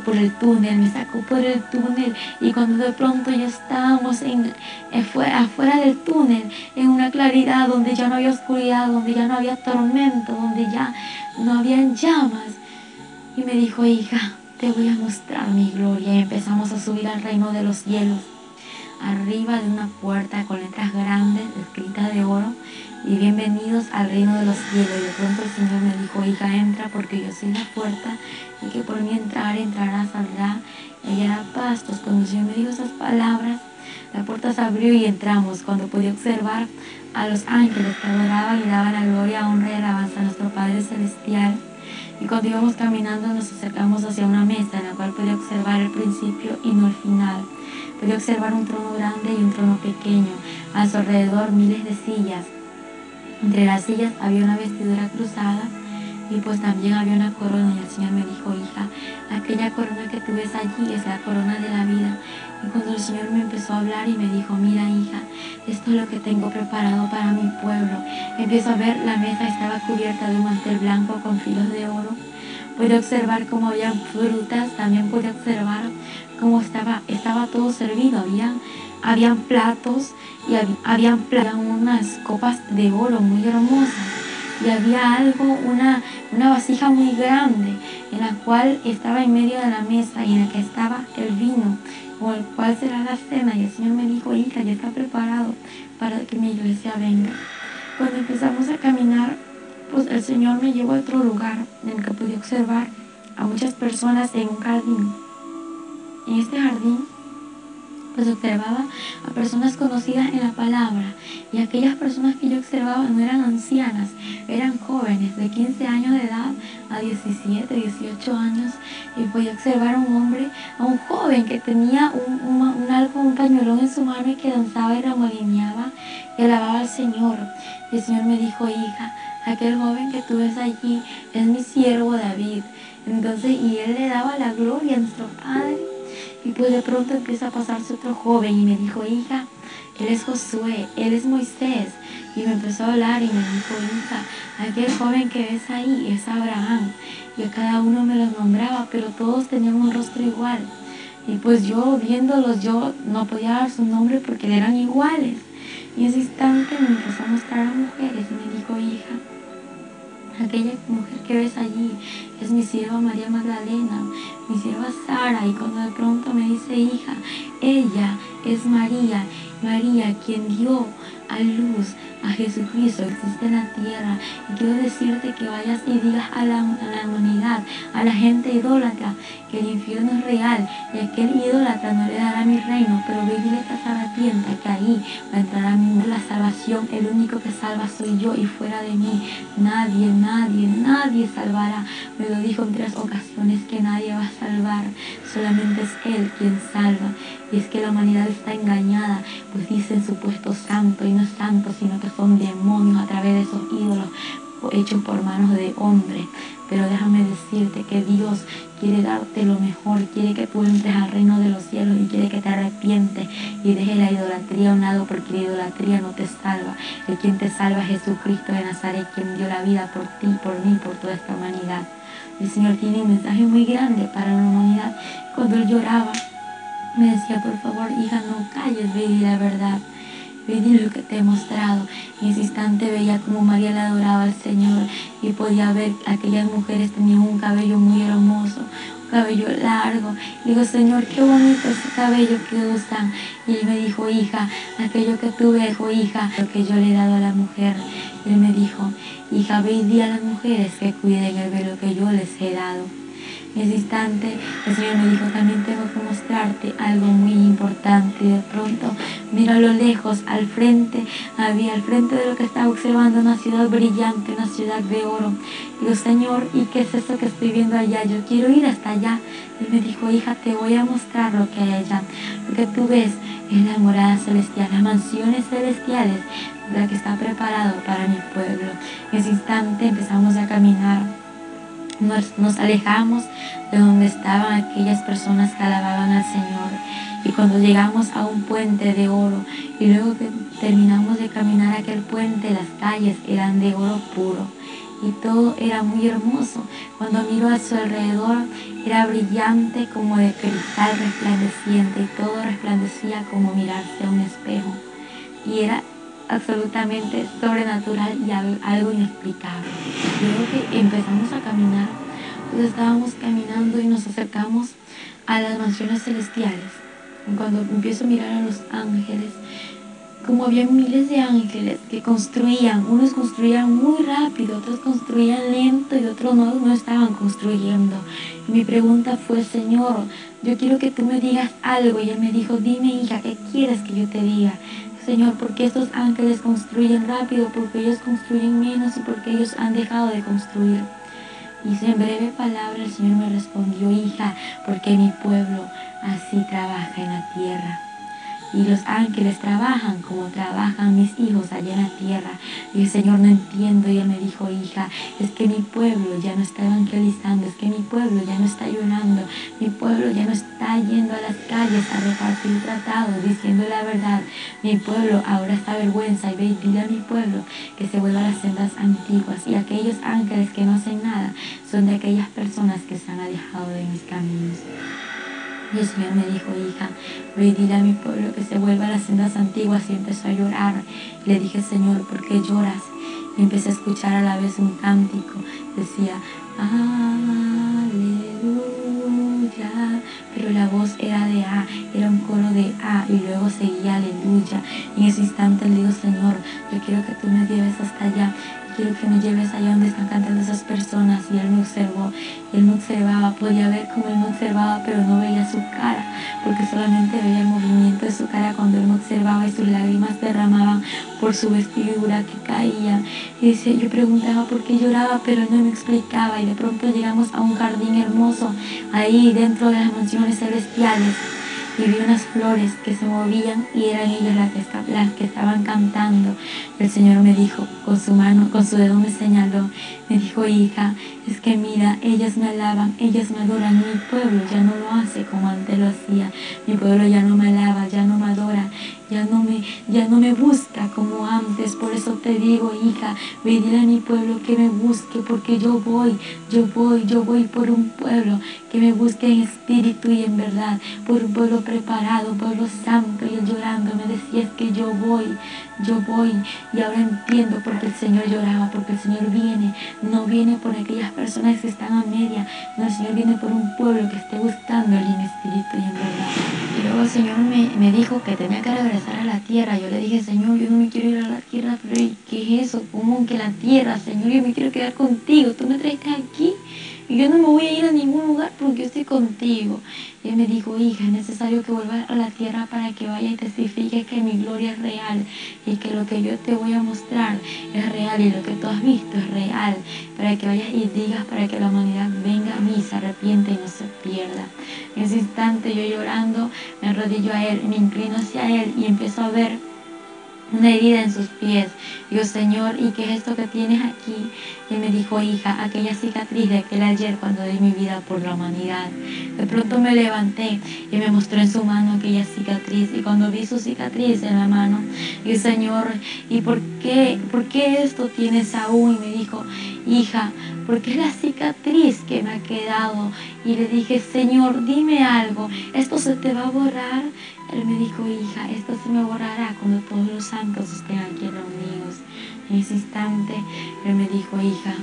por el túnel, me sacó por el túnel, y cuando de pronto ya estábamos afuera del túnel, en una claridad donde ya no había oscuridad, donde ya no había tormento, donde ya no habían llamas, y me dijo, hija, te voy a mostrar mi gloria. Y empezamos a subir al reino de los cielos, arriba de una puerta con letras grandes escritas de oro, y bienvenidos al reino de los cielos. Y de pronto el Señor me dijo, hija, entra, porque yo soy la puerta, y que por mí entrará, saldrá, y hallará pastos. Cuando el Señor me dijo esas palabras, la puerta se abrió y entramos, cuando pude observar a los ángeles que adoraban y daban la gloria, honra y alabanza a nuestro Padre Celestial. Y cuando íbamos caminando nos acercamos hacia una mesa en la cual podía observar el principio y no el final. Podía observar un trono grande y un trono pequeño, a su alrededor miles de sillas. Entre las sillas había una vestidura cruzada y pues también había una corona. Y el Señor me dijo, hija, aquella corona que tú ves allí es la corona de la vida. Y cuando el Señor me empezó a hablar y me dijo, mira hija, esto es lo que tengo preparado para mi pueblo. Empiezo a ver, la mesa estaba cubierta de un mantel blanco con filos de oro. Pude observar cómo había frutas, también pude observar cómo estaba todo servido. Habían platos y habían unas copas de oro muy hermosas. Y había una vasija muy grande, en la cual estaba en medio de la mesa y en la que estaba el vino, con el cual será la cena. Y el Señor me dijo, hija, ya está preparado para que mi iglesia venga. Cuando empezamos a caminar, pues el Señor me llevó a otro lugar en el que pude observar a muchas personas en un jardín. En este jardín, pues observaba a personas conocidas en la palabra, y aquellas personas que yo observaba no eran ancianas, eran jóvenes de 15 años de edad a 17, 18 años, y podía observar a un joven que tenía un pañuelón en su mano y que danzaba y remolineaba y alababa al Señor. Y el Señor me dijo, hija, aquel joven que tú ves allí es mi siervo David. Entonces, y él le daba la gloria a nuestro Padre. Y pues de pronto empieza a pasarse otro joven y me dijo, hija, él es Josué, él es Moisés. Y me empezó a hablar y me dijo, hija, aquel joven que ves ahí es Abraham. Y a cada uno me los nombraba, pero todos tenían un rostro igual. Y pues yo viéndolos, yo no podía dar su nombre porque eran iguales. Y en ese instante me empezó a mostrar a mujeres y me dijo, hija, aquella mujer que ves allí es mi sierva María Magdalena, mi sierva Sara. Y cuando de pronto me dice, hija, ella es María, quien dio a luz a Jesucristo, existe en la tierra. Y quiero decirte que vayas y digas a la humanidad, a la gente idólatra, que el infierno es real y aquel idólatra no le dará mi reino, pero ve y dile que se arrepienta, que ahí va a entrar a mí la salvación. El único que salva soy yo, y fuera de mí nadie salvará. Me lo dijo en 3 ocasiones que nadie va a salvar, solamente es Él quien salva. Y es que la humanidad está engañada, pues dicen supuesto santo y no es santo, sino que son demonios a través de esos ídolos hechos por manos de hombres. Pero déjame decirte que Dios quiere darte lo mejor, quiere que tú entres al reino de los cielos y quiere que te arrepientes y dejes la idolatría a un lado, porque la idolatría no te salva. El quien te salva es Jesucristo de Nazaret, quien dio la vida por ti, por mí, por toda esta humanidad. El Señor tiene un mensaje muy grande para la humanidad. Cuando Él lloraba, me decía, por favor, hija, no calles, ve y di la verdad. Ve y di lo que te he mostrado. En ese instante veía como María le adoraba al Señor y podía ver que aquellas mujeres tenían un cabello muy hermoso, un cabello largo. Y digo, Señor, qué bonito ese cabello que usan. Y Él me dijo, hija, aquello que tú ves, hija, lo que yo le he dado a la mujer. Y Él me dijo, hija, ve y di a las mujeres que cuiden el velo que yo les he dado. En ese instante el Señor me dijo, también tengo que mostrarte algo muy importante. Y de pronto miro a lo lejos, al frente de lo que estaba observando, una ciudad brillante, una ciudad de oro. Y digo, Señor, ¿y qué es eso que estoy viendo allá? Yo quiero ir hasta allá. Él me dijo, hija, te voy a mostrar lo que hay allá. Lo que tú ves es la morada celestial, las mansiones celestiales, la que está preparado para mi pueblo. En ese instante empezamos a caminar. Nos alejamos de donde estaban aquellas personas que alababan al Señor. Y cuando llegamos a un puente de oro, y luego que terminamos de caminar aquel puente, las calles eran de oro puro. Y todo era muy hermoso. Cuando miro a su alrededor, era brillante como de cristal resplandeciente. Y todo resplandecía como mirarse a un espejo. Y era absolutamente sobrenatural y algo inexplicable. Luego que empezamos a caminar, pues estábamos caminando y nos acercamos a las mansiones celestiales. Y cuando empiezo a mirar a los ángeles, como había miles de ángeles que construían, unos construían muy rápido, otros construían lento y otros no estaban construyendo. Y mi pregunta fue, Señor, yo quiero que tú me digas algo. Y Él me dijo, dime, hija, ¿qué quieres que yo te diga? Señor, ¿por qué estos ángeles construyen rápido? Porque ellos construyen menos y porque ellos han dejado de construir. Y en breve palabra el Señor me respondió, hija, porque mi pueblo así trabaja en la tierra. Y los ángeles trabajan como trabajan mis hijos allá en la tierra. Y el Señor, no entiendo. Y Él me dijo, hija, es que mi pueblo ya no está evangelizando, es que mi pueblo ya no está llorando, mi pueblo ya no está yendo a las calles a repartir tratados, diciendo la verdad. Mi pueblo ahora está avergüenza. Y ve y dile a mi pueblo que se vuelva a las sendas antiguas. Y aquellos ángeles que no hacen nada son de aquellas personas que se han alejado de mis caminos. Y el Señor me dijo, hija, ve y dile a mi pueblo que se vuelva a las sendas antiguas. Y empezó a llorar. Y le dije, Señor, ¿por qué lloras? Y empecé a escuchar a la vez un cántico. Decía, aleluya. Pero la voz era de A, era un coro de A. Y luego seguía aleluya. Y en ese instante le digo, Señor, yo quiero que tú me lleves hasta allá. Quiero que me lleves allá donde están cantando esas personas. Y Él me observó, Él me observaba, podía ver cómo Él me observaba, pero no veía su cara, porque solamente veía el movimiento de su cara cuando Él me observaba, y sus lágrimas derramaban por su vestidura que caía. Y dice, yo preguntaba por qué lloraba, pero Él no me explicaba. Y de pronto llegamos a un jardín hermoso, ahí dentro de las mansiones celestiales. Y vi unas flores que se movían y eran ellas las que estaban cantando. El Señor me dijo, con su mano, con su dedo me señaló, me dijo, hija, es que mira, ellas me alaban, ellas me adoran. Mi pueblo ya no lo hace como antes lo hacía. Mi pueblo ya no me alaba, ya no me adora, ya no me busca como antes. Por eso te digo, hija, ve y dile a mi pueblo que me busque, porque yo voy por un pueblo que me busque en espíritu y en verdad, por un pueblo preparado, un pueblo santo. Y Él llorando me decía, es que yo voy. Y ahora entiendo por qué el Señor lloraba, porque el Señor no viene por aquellas personas que están a media, no, el Señor viene por un pueblo que esté buscándole en espíritu y en verdad. Y luego el Señor me dijo que tenía que regresar regresar a la tierra. Yo le dije, Señor, yo no me quiero ir a la tierra, pero ¿qué es eso? ¿Cómo que la tierra, Señor? Yo me quiero quedar contigo, tú me trajiste aquí y yo no me voy a ir a ningún lugar porque yo estoy contigo. Y él me dijo, hija, es necesario que vuelvas a la tierra para que vaya y testifiques que mi gloria es real y que lo que yo te voy a mostrar es real y lo que tú has visto es real, para que vayas y digas, para que la humanidad venga a mí, se arrepiente y no se pierda. En ese instante yo llorando me arrodillo a él, me inclino hacia él y empiezo a ver una herida en sus pies. Digo, Señor, ¿y qué es esto que tienes aquí? Y él me dijo, hija, aquella cicatriz de aquel ayer cuando di mi vida por la humanidad. De pronto me levanté y me mostró en su mano aquella cicatriz. Y cuando vi su cicatriz en la mano, dije, Señor, ¿y por qué esto tienes aún? Y me dijo, hija, porque es la cicatriz que me ha quedado. Y le dije, Señor, dime algo, ¿esto se te va a borrar? Él me dijo, hija, esto se me borrará cuando todos los santos estén aquí reunidos. En ese instante, él me dijo, hija,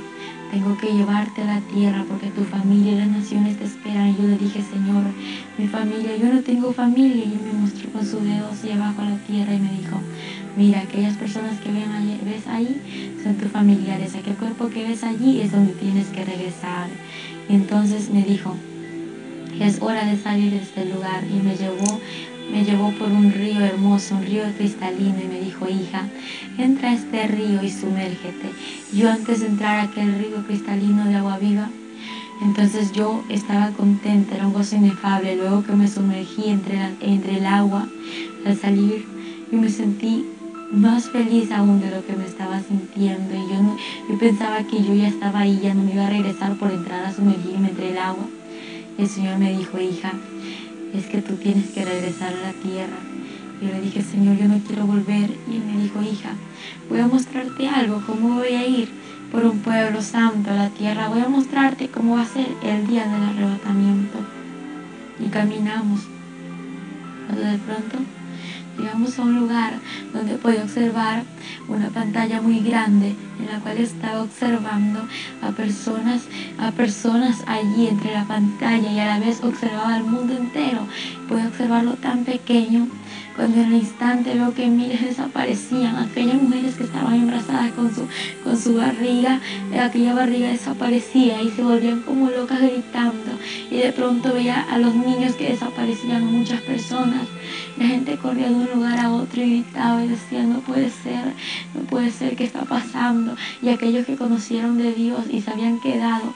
tengo que llevarte a la tierra porque tu familia y las naciones te esperan. Y yo le dije, Señor, mi familia, yo no tengo familia. Y él me mostró con su dedo hacia abajo a la tierra y me dijo, mira, aquellas personas que ves ahí son tus familiares. Aquel cuerpo que ves allí es donde tienes que regresar. Y entonces me dijo, es hora de salir de este lugar. Y me llevó por un río hermoso, un río cristalino, y me dijo, hija, entra a este río y sumérgete. Yo antes de entrar a aquel río cristalino de agua viva, entonces yo estaba contenta, era un gozo inefable. Luego que me sumergí entre el agua, al salir, yo me sentí más feliz aún de lo que me estaba sintiendo. Y yo pensaba que yo ya estaba ahí, ya no me iba a regresar por entrar a sumergirme entre el agua. Y el Señor me dijo, hija, es que tú tienes que regresar a la tierra. Yo le dije, Señor, yo no quiero volver. Y él me dijo, hija, voy a mostrarte algo, cómo voy a ir por un pueblo santo a la tierra. Voy a mostrarte cómo va a ser el día del arrebatamiento. Y caminamos. Cuando de pronto llegamos a un lugar donde podía observar una pantalla muy grande en la cual estaba observando a personas allí entre la pantalla, y a la vez observaba el mundo entero. Podía observarlo tan pequeño, cuando en el instante veo que miles desaparecían. Aquellas mujeres que estaban embarazadas con su barriga, aquella barriga desaparecía y se volvían como locas gritando. Y de pronto veía a los niños que desaparecían, muchas personas. La gente corría de un lugar a otro y gritaba y decía, no puede ser, ¿qué está pasando? Y aquellos que conocieron de Dios y se habían quedado,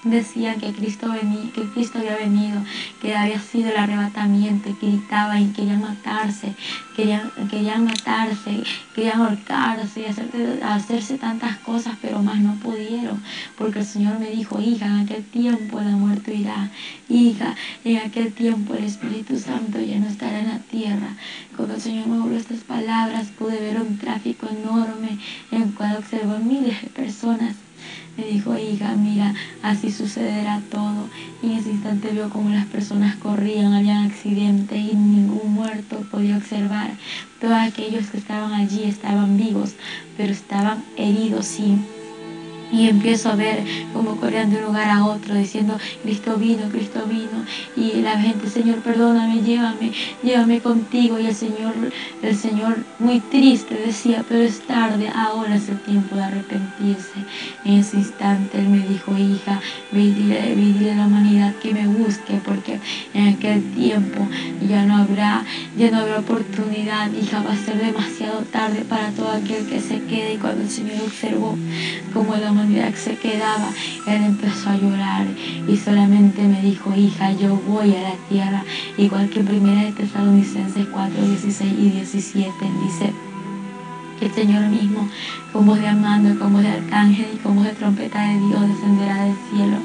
decían que Cristo había venido, que había sido el arrebatamiento, y gritaban y querían matarse, querían ahorcarse y hacerse tantas cosas, pero más no pudieron, porque el Señor me dijo, hija, en aquel tiempo la muerte irá, hija, en aquel tiempo el Espíritu Santo ya no estará en la tierra. Cuando el Señor me habló estas palabras, pude ver un tráfico enorme en el cual observó miles de personas. Me dijo, hija, mira, así sucederá todo. Y en ese instante vio como las personas corrían, habían accidentes y ningún muerto podía observar. Todos aquellos que estaban allí estaban vivos, pero estaban heridos, sí. Y empiezo a ver como corrían de un lugar a otro diciendo, Cristo vino. Y la gente, Señor, perdóname, llévame contigo. Y el Señor muy triste decía, pero es tarde, ahora es el tiempo de arrepentirse. En ese instante Él me dijo, hija, ve y dile a la humanidad que me busque, porque en aquel tiempo ya no habrá oportunidad, hija, va a ser demasiado tarde para todo aquel que se quede. Y cuando el Señor observó como la humanidad se quedaba, Él empezó a llorar y solamente me dijo, hija, yo voy a la tierra, igual que en 1 Tesalonicenses 4, 16 y 17 dice que el Señor mismo, con voz de mando, con voz de arcángel y con voz de trompeta de Dios, descenderá del cielo.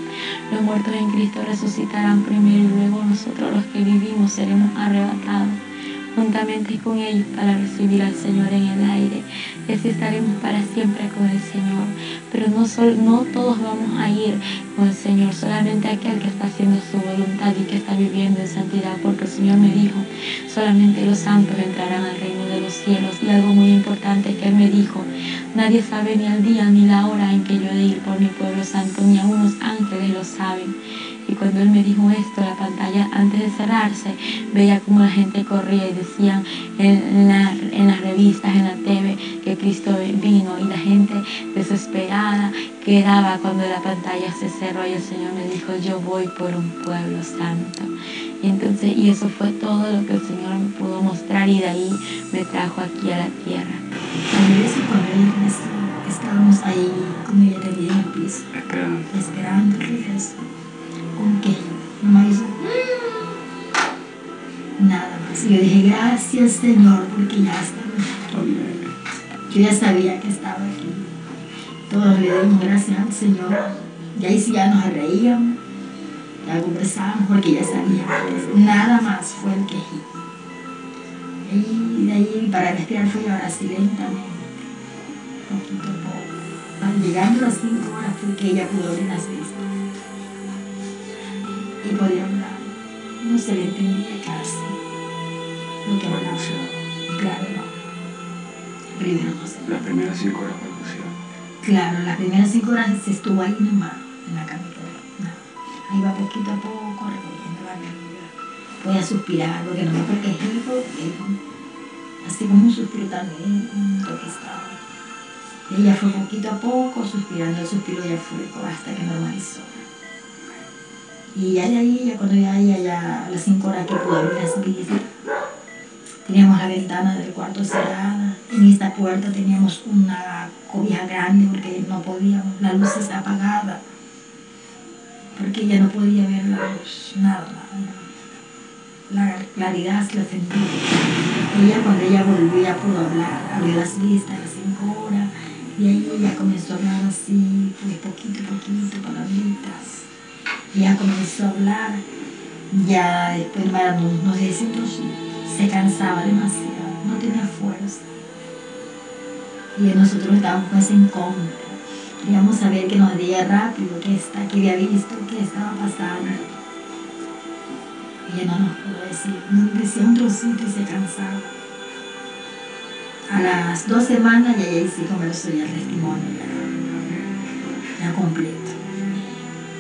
Los muertos en Cristo resucitarán primero y luego nosotros los que vivimos seremos arrebatados juntamente con ellos para recibir al Señor en el aire. Y así estaremos para siempre con el Señor. Pero no todos vamos a ir con el Señor, solamente aquel que está haciendo su voluntad y que está viviendo en santidad, porque el Señor me dijo, solamente los santos entrarán al reino de los cielos. Y algo muy importante que Él me dijo, nadie sabe ni el día ni la hora en que yo he de ir por mi pueblo santo, ni aun los ángeles lo saben. Y cuando él me dijo esto, la pantalla antes de cerrarse, veía como la gente corría y decían en las revistas, en la TV, que Cristo vino, y la gente desesperada quedaba cuando la pantalla se cerró y el Señor me dijo, yo voy por un pueblo santo. Y eso fue todo lo que el Señor me pudo mostrar, y de ahí me trajo aquí a la tierra. A veces cuando ella nació, estábamos ahí con ella tendida en el piso, esperando que eso, con que nomás hizo nada más. Y yo dije, gracias Señor, porque ya estaba aquí. Yo ya sabía que estaba aquí. Todos le dimos gracias al Señor. Y ahí sí ya nos reíamos, ya conversábamos, porque ya sabía. Nada más fue el quejito. Y de ahí para respirar fui ahora sí lentamente, poquito a poco. Llegando a las 5 horas fue que ella pudo abrir las vistas y podía hablar. No se le entendía casi lo que hablaba. Claro, no. Primero no se. Las primeras 5 horas balbuceaba. Claro, las primeras 5 horas se estuvo ahí nomás, en la camita. No. Ahí va poquito a poco recogiendo la vida. Podía suspirar, porque no me protegí, así como un suspiro también, lo que estaba. Ella fue poquito a poco suspirando, el suspiro ya fue hasta que normalizó. Y ya de ahí, ya cuando ya a las 5 horas que pudo abrir las vistas, teníamos la ventana del cuarto cerrada. En esta puerta teníamos una cobija grande porque no podíamos, la luz está apagada, porque ella no podía ver la luz, nada. La claridad se la sentía. Ella, cuando ella volvió, ya pudo hablar, abrió las vistas a las 5 horas, y ahí ella comenzó a hablar así, pues poquito a poquito, palabritas. Ella comenzó a hablar, ya después no sé si se cansaba demasiado, no tenía fuerza. Y nosotros estábamos pues incómodos. Queríamos saber que nos diga rápido qué había visto, qué estaba pasando. Ella no nos pudo decir, nos decía un trocito y se cansaba. A las 2 semanas ya sí comenzó ya el testimonio, ya completo.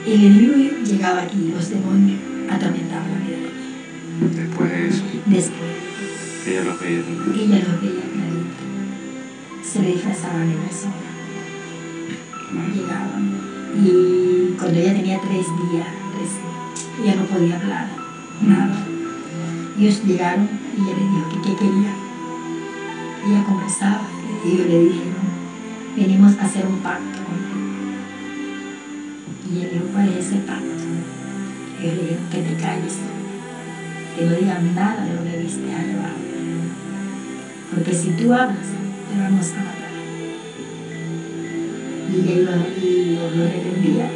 El enemigo llegaba aquí, los demonios atormentaban la vida de ella. Después de eso. Después. Ella los veía también. Ella los veía clarito. Se le disfrazaban en persona. Llegaban. Y cuando ella tenía 3 días, ella no podía hablar, nada. Ellos llegaron y ella le dijo que qué quería. Ella conversaba y yo le dije, no, venimos a hacer un pacto contigo. Y ella dijo, ¿cuál es ese pacto? Ellos le dijeron que te calles, que no digas nada de lo que viste allá abajo. Porque si tú hablas, te vamos a matar. Y ella lo reprendía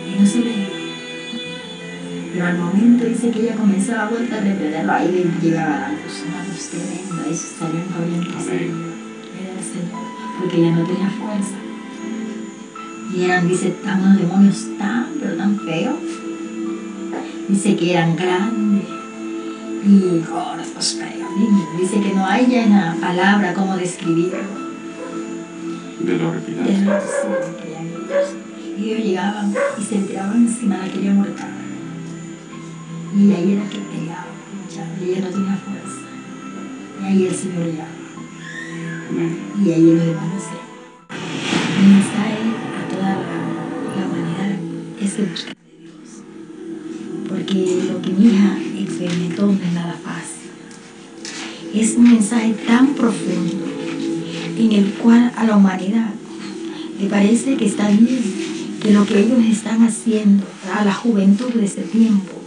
y no se le iba. Pero al momento dice que ella comenzaba a vuelta a reprenderlo, ahí le llegaba la luz, una luz tremenda, y se salían corriendo. Era el Señor, porque ella no tenía fuerza. Y eran, dice, unos demonios pero tan feos. Dice que eran grandes y gordos, feos. Dice que no hay ya una palabra cómo describirlo. De lo repilado. De lo que eran ellos. Y ellos llegaban y se tiraban encima, la querían mortar. Y ahí era que pegaba, y ella no tenía fuerza. Y ahí el Señor llegaba. Y ahí los demás se. Mi mensaje a toda la humanidad es que busquen de Dios. Porque lo que mi hija experimentó no es nada fácil. Es un mensaje tan profundo en el cual a la humanidad le parece que está bien, que lo que ellos están haciendo a la juventud de este tiempo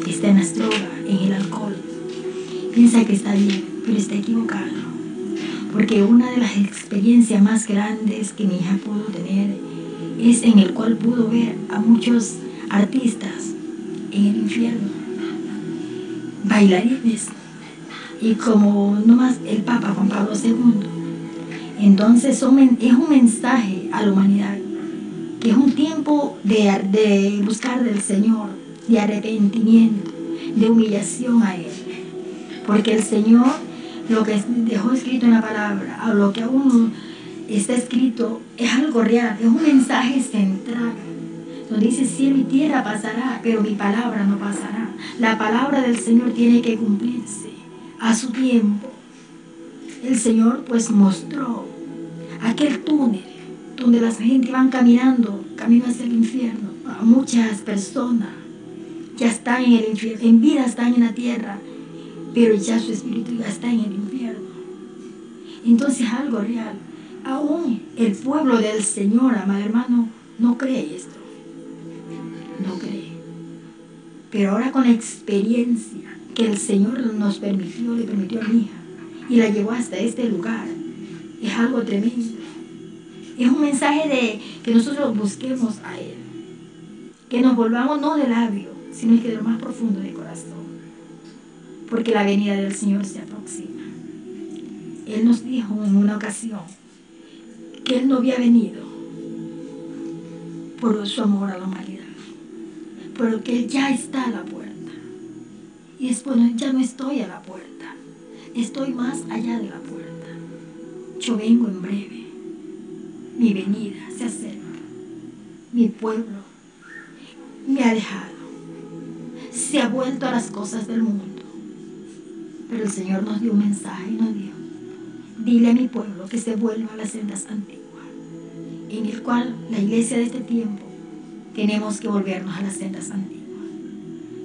está en las drogas, en el alcohol. Piensa que está bien, pero está equivocado. Porque una de las experiencias más grandes que mi hija pudo tener es en el cual pudo ver a muchos artistas en el infierno, bailarines, y como nomás el Papa Juan Pablo II. Entonces es un mensaje a la humanidad, que es un tiempo de buscar del Señor, de arrepentimiento, de humillación a Él. Porque el Señor, lo que dejó escrito en la palabra, o lo que aún está escrito, es algo real, es un mensaje central Donde dice cielo y tierra pasará, pero mi palabra no pasará. La palabra del Señor tiene que cumplirse a su tiempo. El Señor pues mostró aquel túnel donde la gente van caminando, camino hacia el infierno. A muchas personas ya están en el infierno, en vida están en la tierra, pero ya su espíritu ya está en el infierno. Entonces algo real. Aún el pueblo del Señor, amado hermano, no cree esto. No cree. Pero ahora con la experiencia que el Señor nos permitió, le permitió a mi hija, y la llevó hasta este lugar, es algo tremendo. Es un mensaje de que nosotros busquemos a Él. Que nos volvamos no de labio, sino que de lo más profundo de corazón. Porque la venida del Señor se aproxima. Él nos dijo en una ocasión que Él no había venido por su amor a la humanidad, pero que Él ya está a la puerta. Y es bueno, ya no estoy a la puerta, estoy más allá de la puerta. Yo vengo en breve, mi venida se acerca, mi pueblo me ha dejado, se ha vuelto a las cosas del mundo. Pero el Señor nos dio un mensaje y nos dijo: dile a mi pueblo que se vuelva a las sendas antiguas, en el cual la iglesia de este tiempo tenemos que volvernos a las sendas antiguas,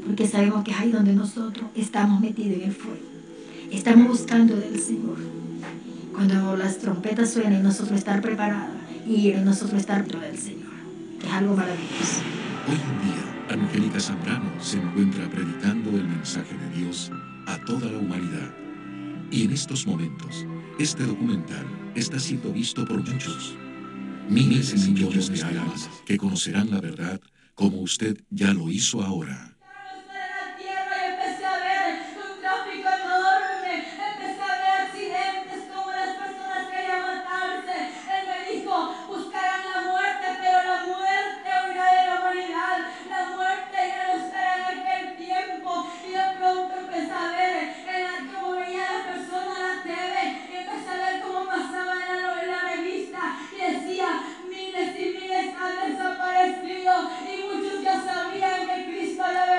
porque sabemos que es ahí donde nosotros estamos metidos en el fuego, estamos buscando del Señor. Cuando las trompetas suenan, nosotros estar preparados y nosotros estar dentro del Señor, que es algo maravilloso. Hoy en día, Angélica Zambrano se encuentra predicando el mensaje de Dios a toda la humanidad. Y en estos momentos, este documental está siendo visto por muchos. Miles y millones de almas que conocerán la verdad como usted ya lo hizo ahora. Miles y miles han desaparecido y muchos ya sabían que Cristo había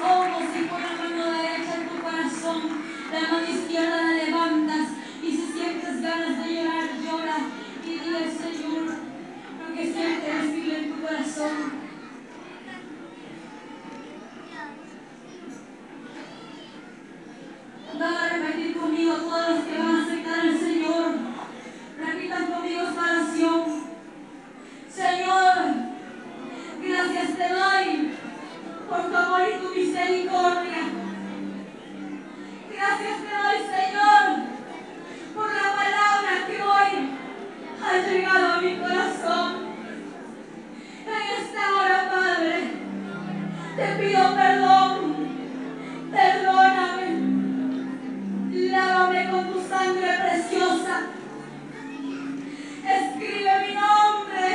ojos y pon la mano derecha en tu corazón. La mano izquierda la levantas y si sientes ganas de llorar, llora y dile al Señor lo que sientes, dile en tu corazón. Van a repetir conmigo todos los que van a aceptar al Señor. Repitan conmigo esta oración. Señor, gracias te doy por tu amor y tu misericordia. Gracias te doy, Señor, por la palabra que hoy ha llegado a mi corazón. En esta hora, Padre, te pido perdón. Perdóname. Lávame con tu sangre preciosa. Escribe mi nombre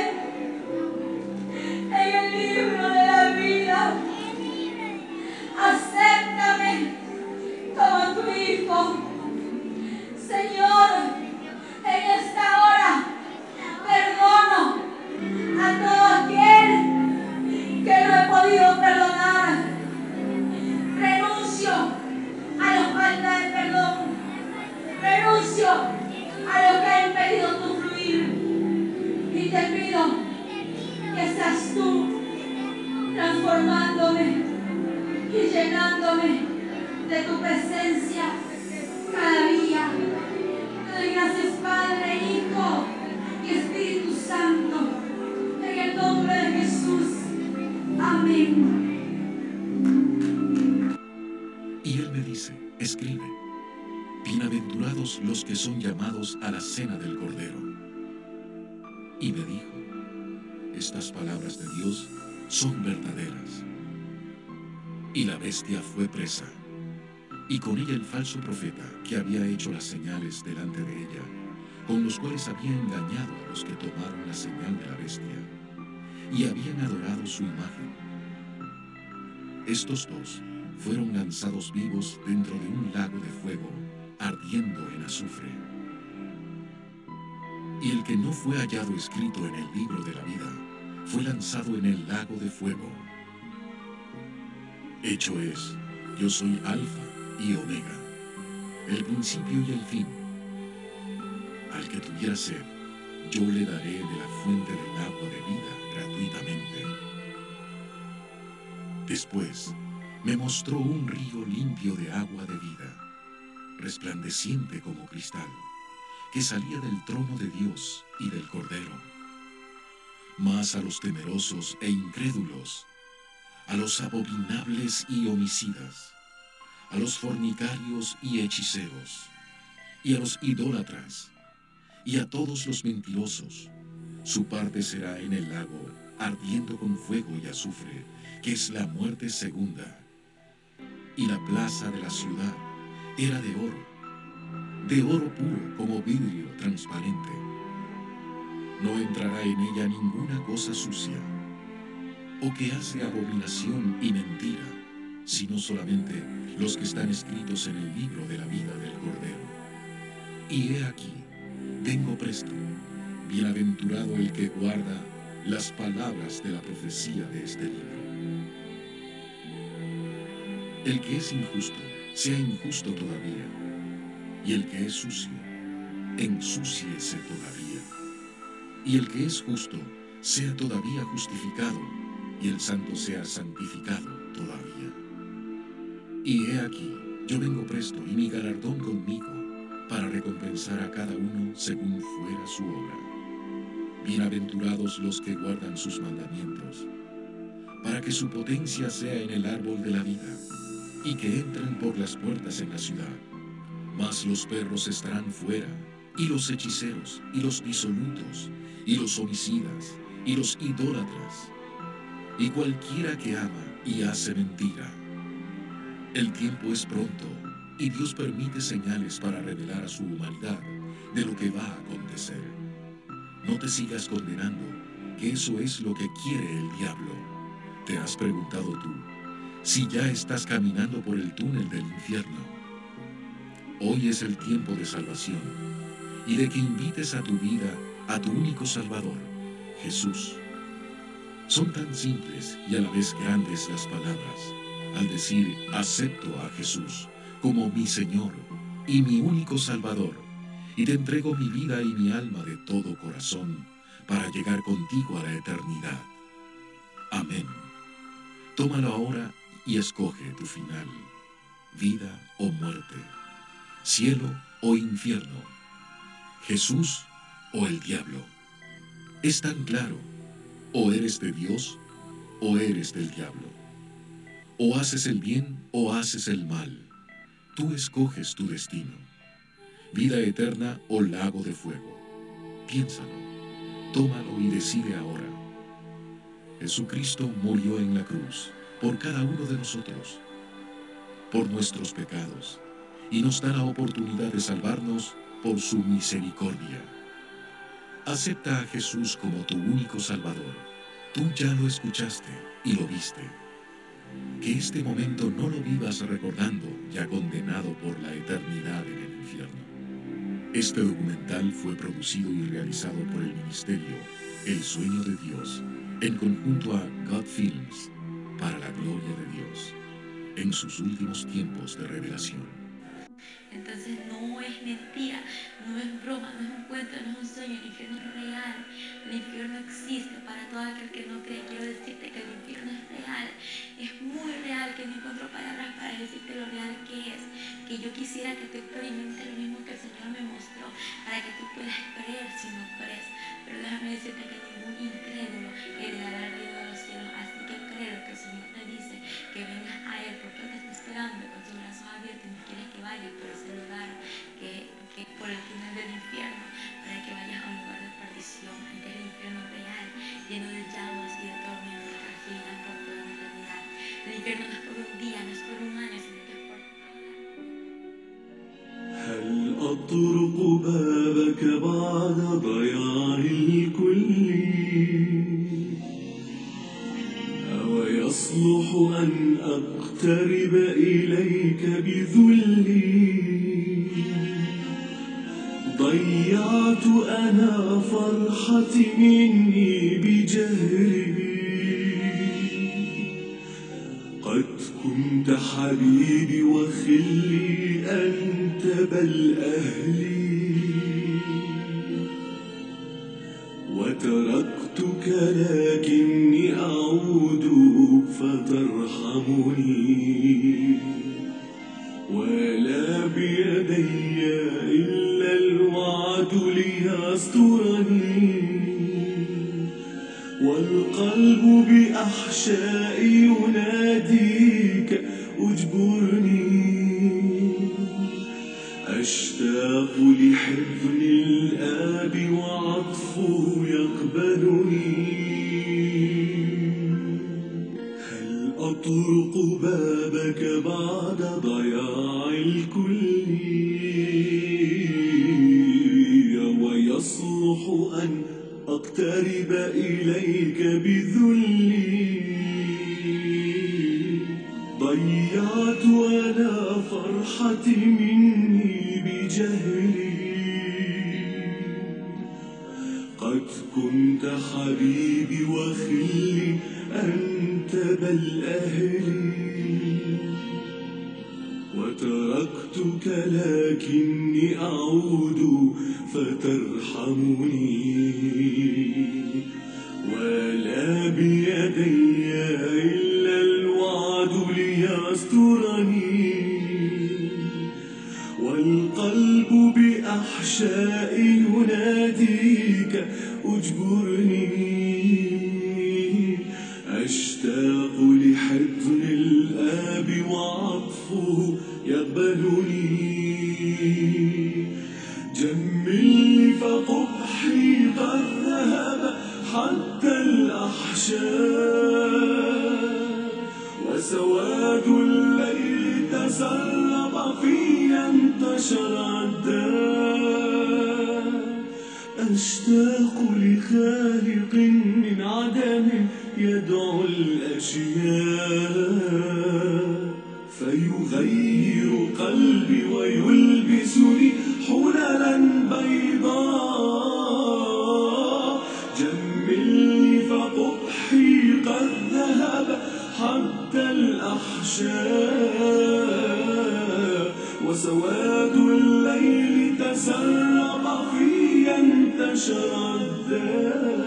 en el libro de la vida. Acéptame como tu hijo. Señor, en esta hora perdono a todo aquel que no he podido perdonar. Renuncio a la falta de perdón. Renuncio a lo que ha impedido tu fluir. Y te pido que seas tú transformándome y llenándome de tu presencia cada día. Te doy gracias, Padre, Hijo y Espíritu Santo, en el nombre de Jesús. Amén. Y él me dice, escribe, bienaventurados los que son llamados a la cena del Cordero. Y me dijo, estas palabras de Dios son verdaderas. Y la bestia fue presa, y con ella el falso profeta que había hecho las señales delante de ella, con los cuales había engañado a los que tomaron la señal de la bestia, y habían adorado su imagen. Estos dos fueron lanzados vivos dentro de un lago de fuego, ardiendo en azufre. Y el que no fue hallado escrito en el libro de la vida, fue lanzado en el lago de fuego. Hecho es, yo soy Alfa y Omega, el principio y el fin. Al que tuviera sed, yo le daré de la fuente del agua de vida gratuitamente. Después, me mostró un río limpio de agua de vida, resplandeciente como cristal, que salía del trono de Dios y del Cordero. Mas a los temerosos e incrédulos, a los abominables y homicidas, a los fornicarios y hechiceros, y a los idólatras, y a todos los mentirosos, su parte será en el lago, ardiendo con fuego y azufre, que es la muerte segunda. Y la plaza de la ciudad era de oro puro como vidrio transparente. No entrará en ella ninguna cosa sucia, o que hace abominación y mentira, sino solamente los que están escritos en el libro de la vida del Cordero. Y he aquí, vengo presto, bienaventurado el que guarda las palabras de la profecía de este libro. El que es injusto, sea injusto todavía, y el que es sucio, ensúciese todavía. Y el que es justo, sea todavía justificado, y el santo sea santificado todavía. Y he aquí, yo vengo presto, y mi galardón conmigo, para recompensar a cada uno según fuera su obra. Bienaventurados los que guardan sus mandamientos, para que su potencia sea en el árbol de la vida, y que entren por las puertas en la ciudad. Mas los perros estarán fuera, y los hechiceros, y los disolutos, y los homicidas, y los idólatras, y cualquiera que ama y hace mentira. El tiempo es pronto, y Dios permite señales para revelar a su humanidad de lo que va a acontecer. No te sigas condenando, que eso es lo que quiere el diablo. ¿Te has preguntado tú si ya estás caminando por el túnel del infierno? Hoy es el tiempo de salvación y de que invites a tu vida a tu único Salvador, Jesús. Son tan simples y a la vez grandes las palabras, al decir acepto a Jesús como mi Señor y mi único Salvador, y te entrego mi vida y mi alma de todo corazón para llegar contigo a la eternidad. Amén. Tómalo ahora y escoge tu final, vida o muerte, cielo o infierno, Jesús o el diablo. Es tan claro, o eres de Dios o eres del diablo. O haces el bien o haces el mal. Tú escoges tu destino. Vida eterna o lago de fuego. Piénsalo, tómalo y decide ahora. Jesucristo murió en la cruz por cada uno de nosotros, por nuestros pecados, y nos da la oportunidad de salvarnos por su misericordia. Acepta a Jesús como tu único Salvador. Tú ya lo escuchaste y lo viste. Que este momento no lo vivas recordando, ya condenado por la eternidad en el infierno. Este documental fue producido y realizado por el ministerio El Sueño de Dios, en conjunto a God Films, para la gloria de Dios, en sus últimos tiempos de revelación. Entonces no es mentira, no es broma, no es un cuento, no es un sueño, el infierno es real, el infierno existe. Para todo aquel que no cree, quiero decirte que el infierno es real, es muy real, que no encuentro palabras para decirte lo real que es, que yo quisiera que tú experimentes lo mismo que el Señor me mostró, para que tú puedas creer si no crees. Pero déjame decirte que ningún incrédulo heredará el reino de los cielos, así que creo que el Señor te dice que vengas a Él, porque Él te está esperando con sus brazos abiertos y no quieres que vayas por ese lugar que por el túnel del infierno, para que vayas a un lugar de perdición, ante el infierno real, lleno de llamas y de tormentos que afligen por toda la eternidad. El infierno no es por un día, no es por un año, sino que es por هل أطرق بابك بعد ضياع الكل أو يصلح أن أقترب إليك بذلي ضيعت أنا فرحتي مني بجهلي قد كنت حبيبي وخلي أنت بل أهلي وتركتك لكني أعود فترحمني ولا بيدي إلا الوعد ليسترني والقلب بأحشائي يناديك اجبرني أشتاق لحضن الآب وعطفه يقبلني هل أطرق بابك بعد ضياع الكل ويصلح أن أقترب إليك بذلي ضيعت أنا فرحتي مني بجهلي قد كنت حبيبي وخلي أنت بل أهلي وتركتك لكني أعود فترحمني ولا بيدي إلا الوعد ليسترني والقلب بأحشائي يناديك اجبرني أشتاق لحضن الآب وعطفه يقبلني جملني فقبحي قد ذهب حتى الأحشاء وسواد الليل تسرب في انتشر الداء أشتاق لخالق من عدم يدعو الأشياء فيغير قلبي ويلبسني حللا بيضاء جملني فقبحي قد ذهب عد الأحشاء وسواد الليل تسرب في انتشر الداء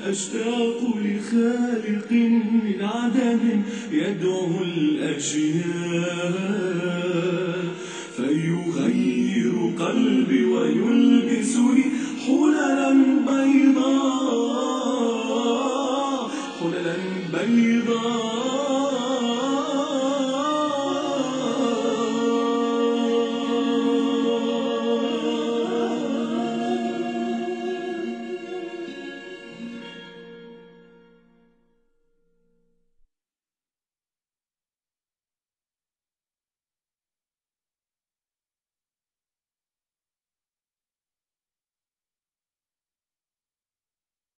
أشتاق لخالق من عدم يدعو الأشياء فيغير قلبي ويلبسني حللا بيضاء